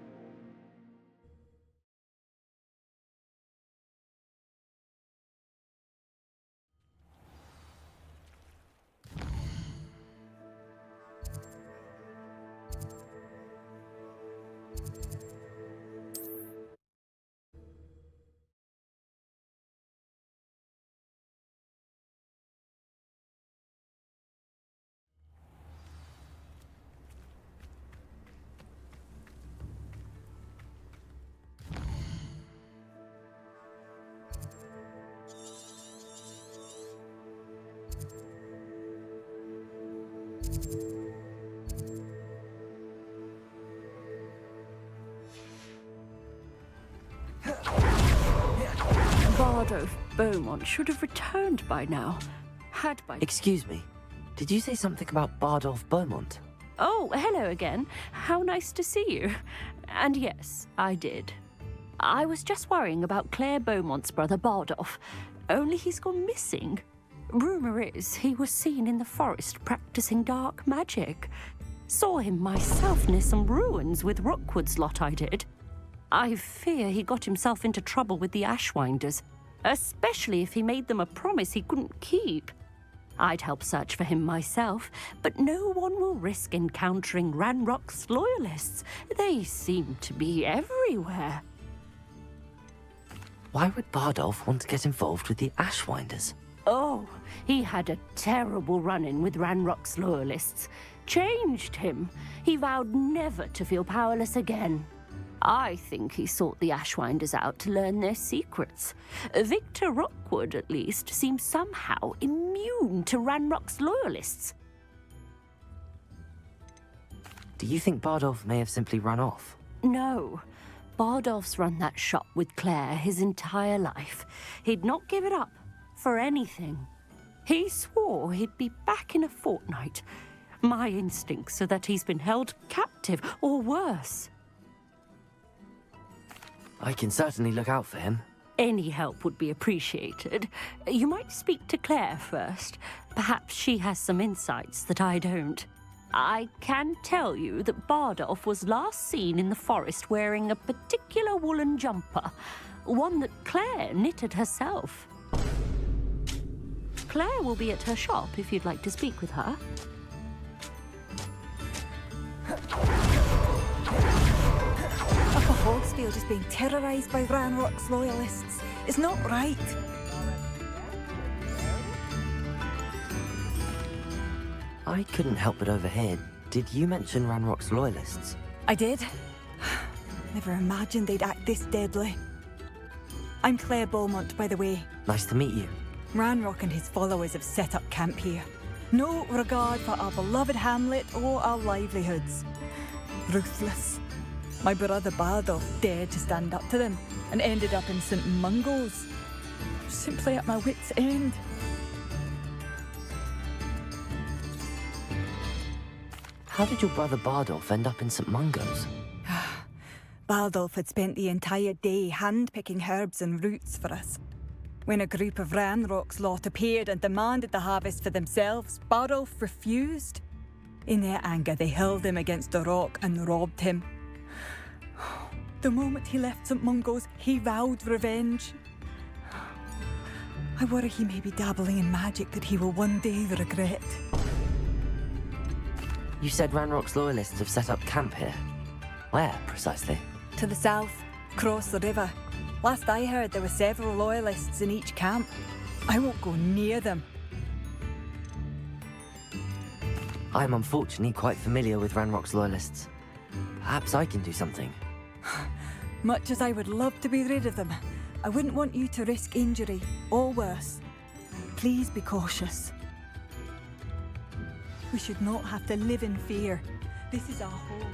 Bardolph Beaumont should have returned by now. Excuse me. Did you say something about Bardolph Beaumont? Oh, hello again. How nice to see you. And yes, I did. I was just worrying about Claire Beaumont's brother Bardolph. Only he's gone missing. Rumour is he was seen in the forest practicing dark magic. Saw him myself near some ruins with Rookwood's lot I did. I fear he got himself into trouble with the Ashwinders, especially if he made them a promise he couldn't keep. I'd help search for him myself, but no one will risk encountering Ranrock's loyalists. They seem to be everywhere. Why would Bardolph want to get involved with the Ashwinders? Oh, he had a terrible run-in with Ranrock's loyalists. Changed him. He vowed never to feel powerless again. I think he sought the Ashwinders out to learn their secrets. Victor Rookwood, at least, seems somehow immune to Ranrock's loyalists. Do you think Bardolph may have simply run off? No. Bardolph's run that shop with Claire his entire life. He'd not give it up for anything. He swore he'd be back in a fortnight. My instincts are that he's been held captive, or worse. I can certainly look out for him. Any help would be appreciated. You might speak to Claire first. Perhaps she has some insights that I don't. I can tell you that Bardolph was last seen in the forest wearing a particular woolen jumper, one that Claire knitted herself. Claire will be at her shop if you'd like to speak with her. Upper Hogsfield is being terrorised by Ranrock's loyalists. It's not right. I couldn't help but overhear. Did you mention Ranrock's loyalists? I did. Never imagined they'd act this deadly. I'm Claire Beaumont, by the way. Nice to meet you. Ranrock and his followers have set up camp here. No regard for our beloved hamlet or our livelihoods. Ruthless. My brother Bardolph dared to stand up to them and ended up in St. Mungo's. Simply at my wit's end. How did your brother Bardolph end up in St. Mungo's? Bardolph had spent the entire day hand-picking herbs and roots for us. When a group of Ranrock's lot appeared and demanded the harvest for themselves, Bardolph refused. In their anger, they hurled him against a rock and robbed him. The moment he left St. Mungo's, he vowed revenge. I worry he may be dabbling in magic that he will one day regret. You said Ranrock's loyalists have set up camp here. Where, precisely? To the south, across the river. Last I heard, there were several loyalists in each camp. I won't go near them. I'm unfortunately quite familiar with Ranrock's loyalists. Perhaps I can do something. Much as I would love to be rid of them, I wouldn't want you to risk injury, or worse. Please be cautious. We should not have to live in fear. This is our home.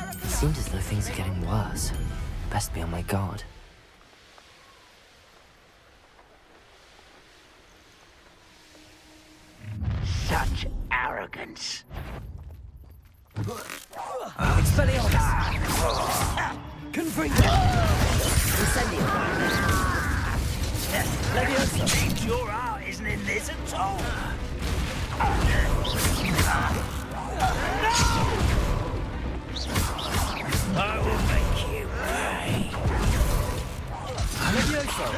It seems as though things are getting worse. Best be on my guard. Such arrogance. Expelliarmus! Confringo! Incendio! Leviosa! Seems your art isn't in this at all. I will make you pay. Leviosa!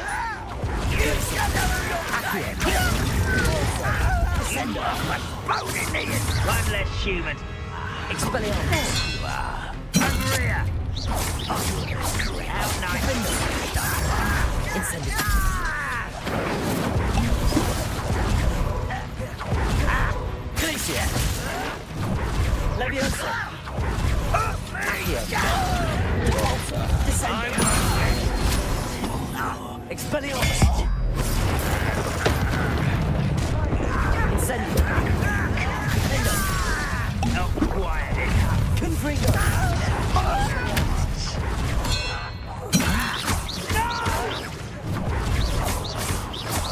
I'm less human. Expelliarmus! You are. Maria! How nice. Incendio! Glacier! Leviosa! Descend! Expelliarmus! Incendio! Not quiet enough. Confringo!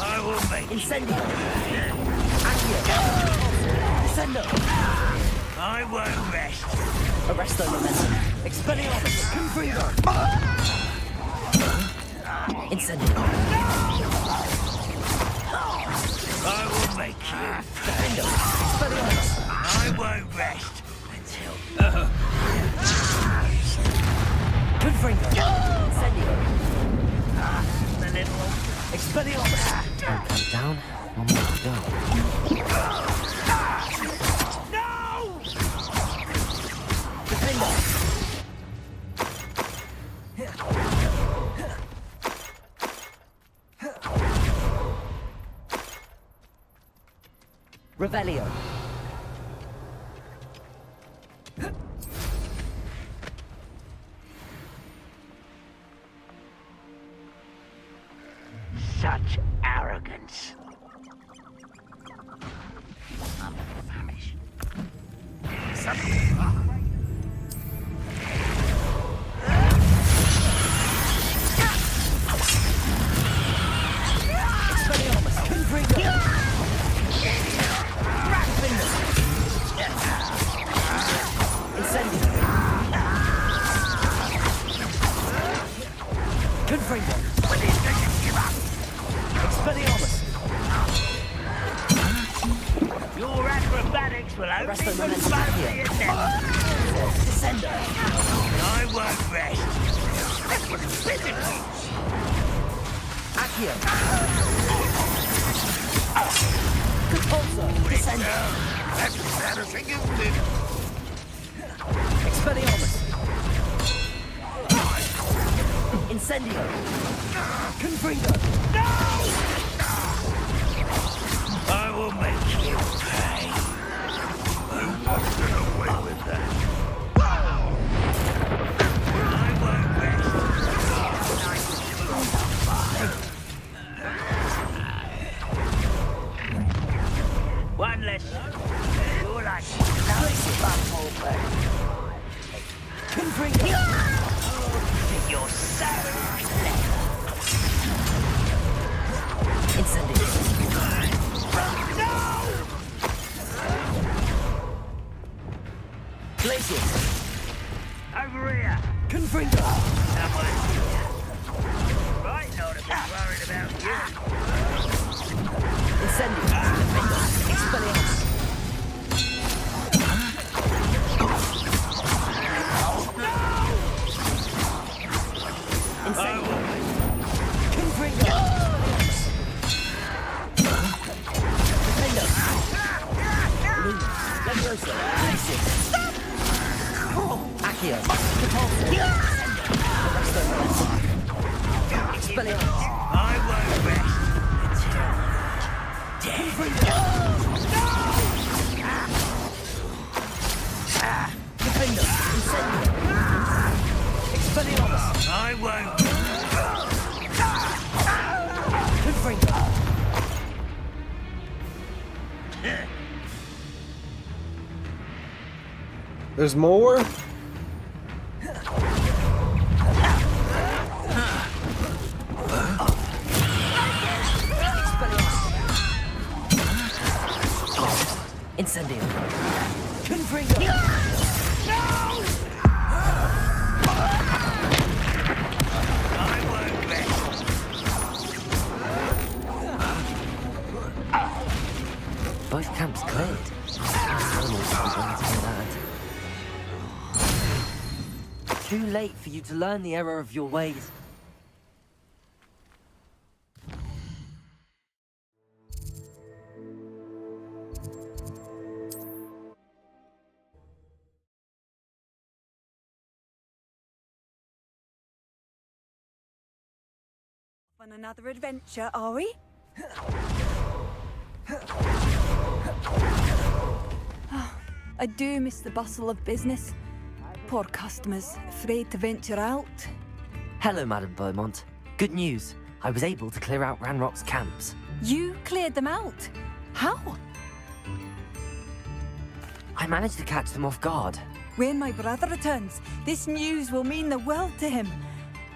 I will make Incendio! Accio! Descendo! I won't rest. Arresto momentum. Expelliarmus! Confringo! Incendio! I will make you. Defendo! Expelliarmus! I won't rest until. Confringo! Incendio! The little. Expelliarmus! One count down, one more to go. No! Defendo! Revelio! Such arrogance. I'm famished. Expelliarmus! Confringo! Incendio! Confringo! Expelliarmus! Your acrobatics will only Arresto momentum confirm the here. attempt. Descendo! I won't rest. That was pitiful. Accio! Compulso! Descendo! That's embarrassing, isn't it? Expelliarmus! Incendio! Confringo! I will make you pay. I won't get away with that. Right, not a bit worried about you. Incendio. Expelliarmus. Incendio. Confringo. Defendo. Luna. Leviosa. Blessing. Accio. Repulsor. Arresto. Expelliarmus. I won't rest. Confringo. Defendo. Incendio. Expelliarmus. I won't. Confringo. There's more? Incendio. Confringo. Both camps cleared. Too late for you to learn the error of your ways. On another adventure, are we? I do miss the bustle of business. Poor customers, afraid to venture out. Hello, Madame Beaumont. Good news. I was able to clear out Ranrock's camps. You cleared them out? How? I managed to catch them off guard. When my brother returns, this news will mean the world to him.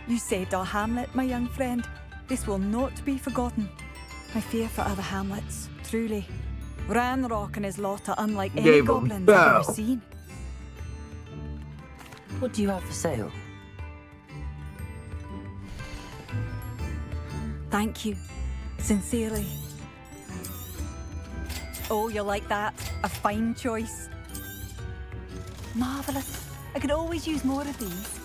You saved our hamlet, my young friend. This will not be forgotten. I fear for other hamlets, truly. Ranrock and his lot are unlike any Gave 'em goblins I've hell. ever seen. What do you have for sale? Thank you. Sincerely. Oh, you like that? A fine choice. Marvellous. I could always use more of these.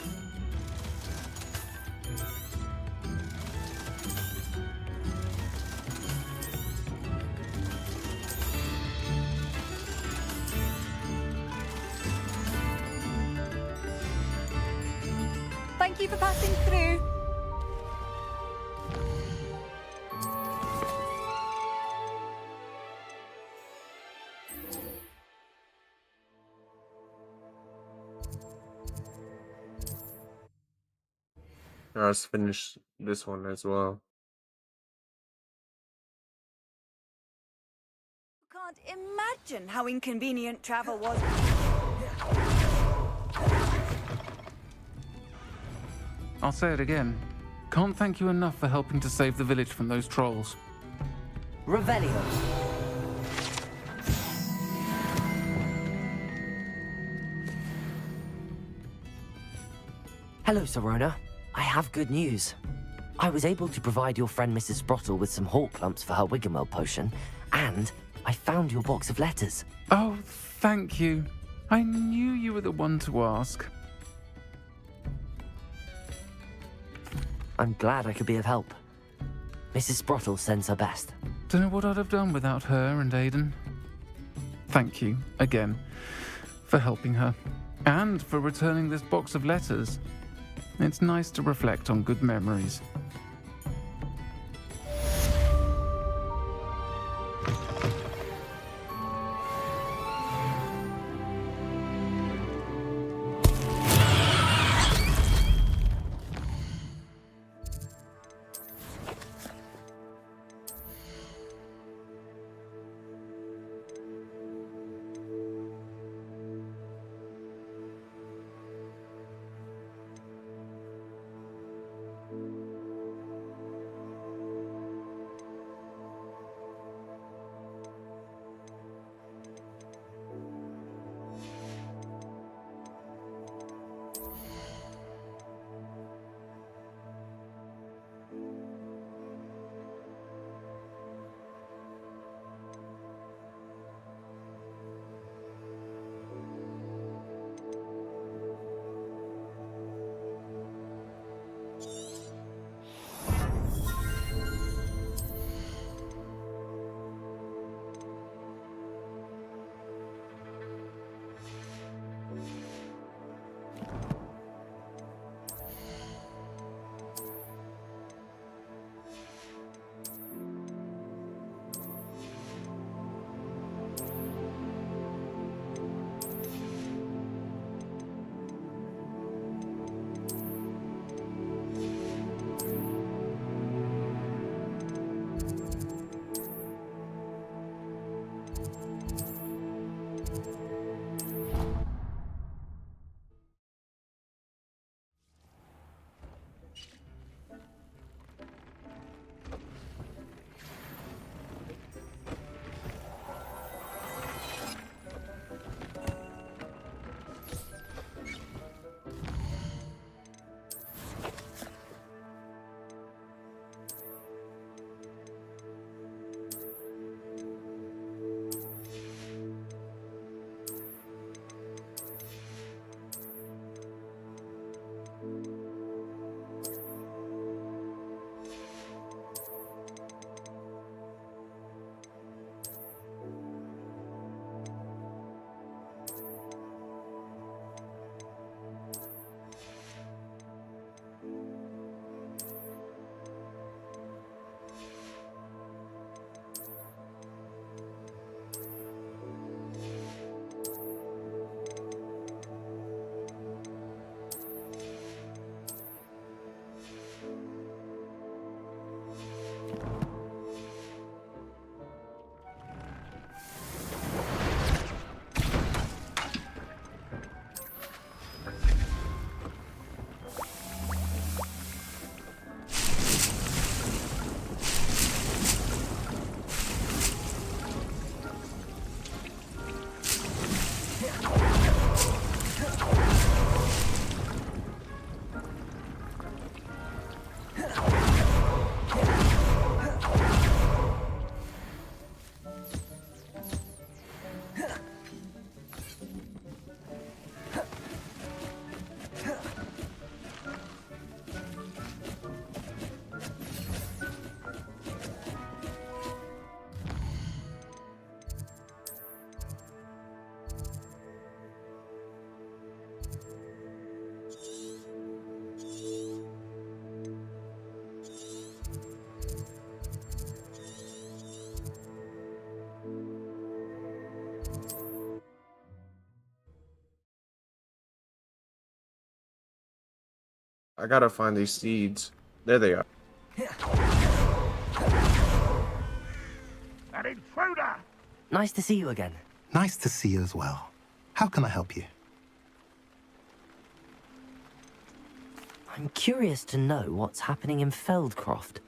Thank you for passing through. Let's finish this one as well. Can't imagine how inconvenient travel was. I'll say it again. Can't thank you enough for helping to save the village from those trolls. Revelio. Hello, Sorona. I have good news. I was able to provide your friend Mrs. Sprottle with some hawk lumps for her Wiggenweld potion, and I found your box of letters. Oh, thank you. I knew you were the one to ask. I'm glad I could be of help. Mrs. Sprottle sends her best. Don't know what I'd have done without her and Aidan. Thank you, again, for helping her, and for returning this box of letters. It's nice to reflect on good memories. I gotta find these seeds. There they are. An intruder! Nice to see you again. Nice to see you as well. How can I help you? I'm curious to know what's happening in Feldcroft.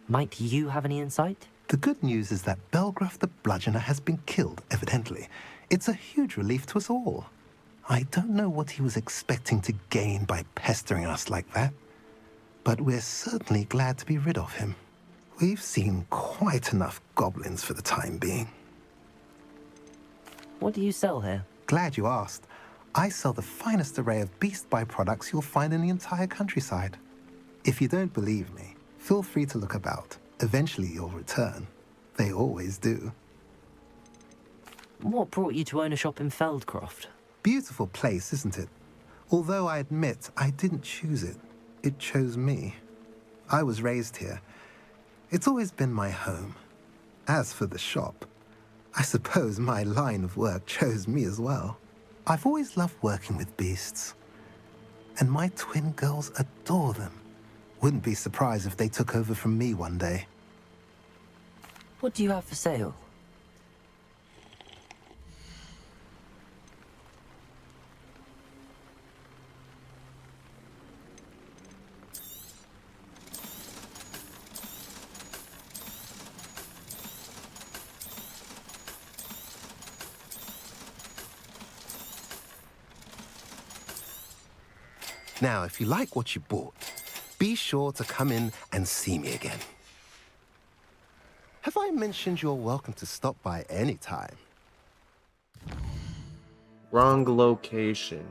Might you have any insight? The good news is that Belgraf the Bludgeoner has been killed, evidently. It's a huge relief to us all. I don't know what he was expecting to gain by pestering us like that, but we're certainly glad to be rid of him. We've seen quite enough goblins for the time being. What do you sell here? Glad you asked. I sell the finest array of beast byproducts you'll find in the entire countryside. If you don't believe me, feel free to look about. Eventually you'll return. They always do. What brought you to own a shop in Feldcroft? Beautiful place, isn't it? Although I admit I didn't choose it. It chose me. I was raised here. It's always been my home. As for the shop, I suppose my line of work chose me as well. I've always loved working with beasts. And my twin girls adore them. Wouldn't be surprised if they took over from me one day. What do you have for sale? Now, if you like what you bought, be sure to come in and see me again. Have I mentioned you're welcome to stop by any time? Wrong location.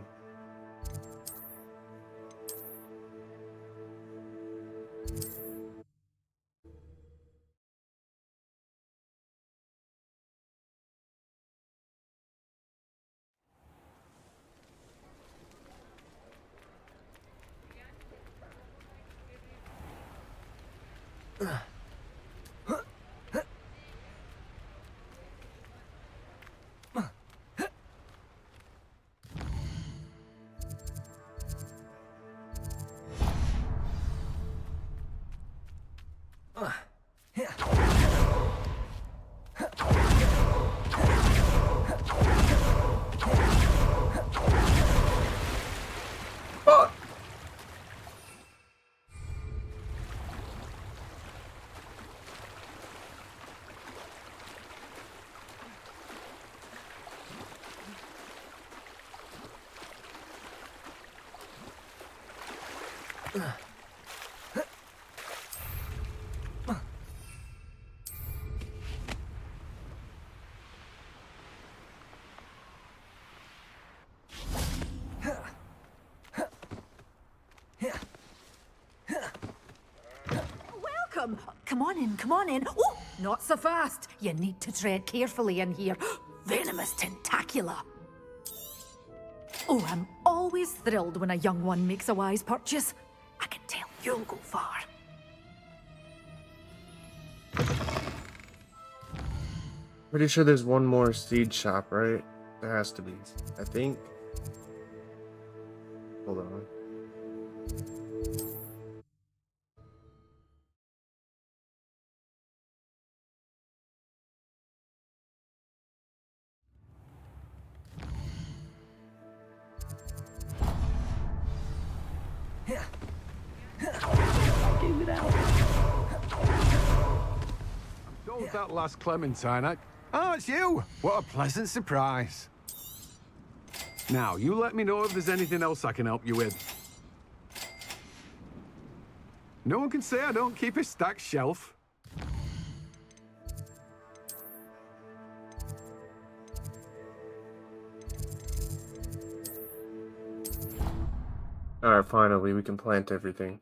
Welcome! Come on in, come on in. Oh, not so fast. You need to tread carefully in here. Venomous tentacula. Oh, I'm always thrilled when a young one makes a wise purchase. I can tell you'll go far. Pretty sure there's one more seed shop, right? There has to be, I think. Hold on. Sold that last clementine. Oh, it's you! What a pleasant surprise. Now, you let me know if there's anything else I can help you with. No one can say I don't keep a stacked shelf. Alright, finally, we can plant everything.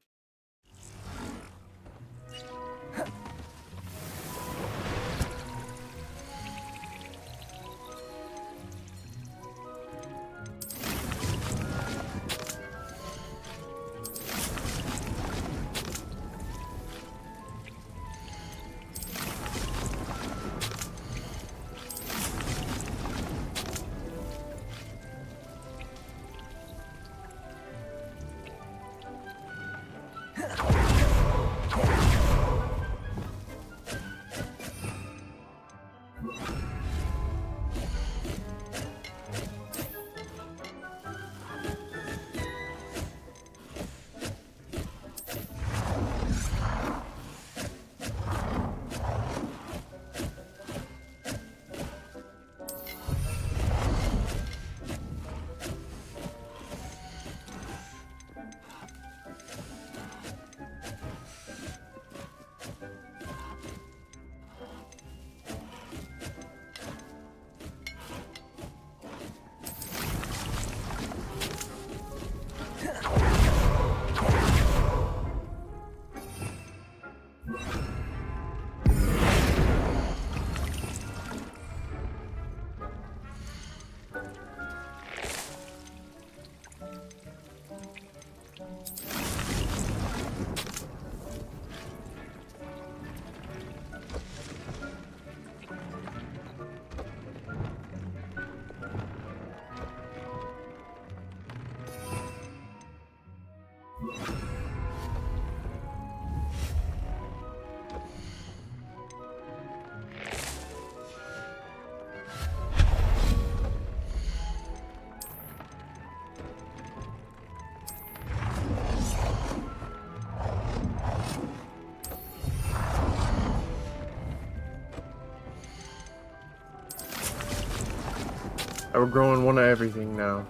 We're growing one of everything now.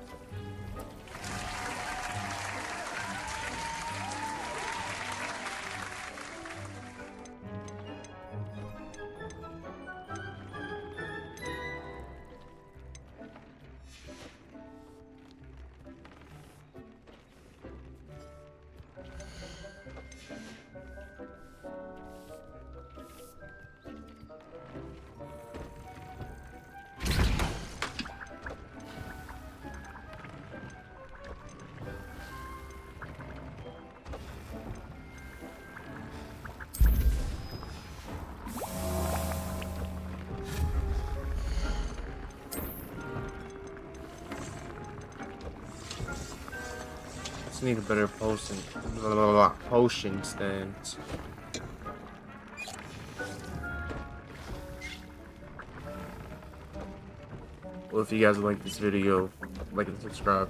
Just need a better potion stance. Well, if you guys like this video, like and subscribe.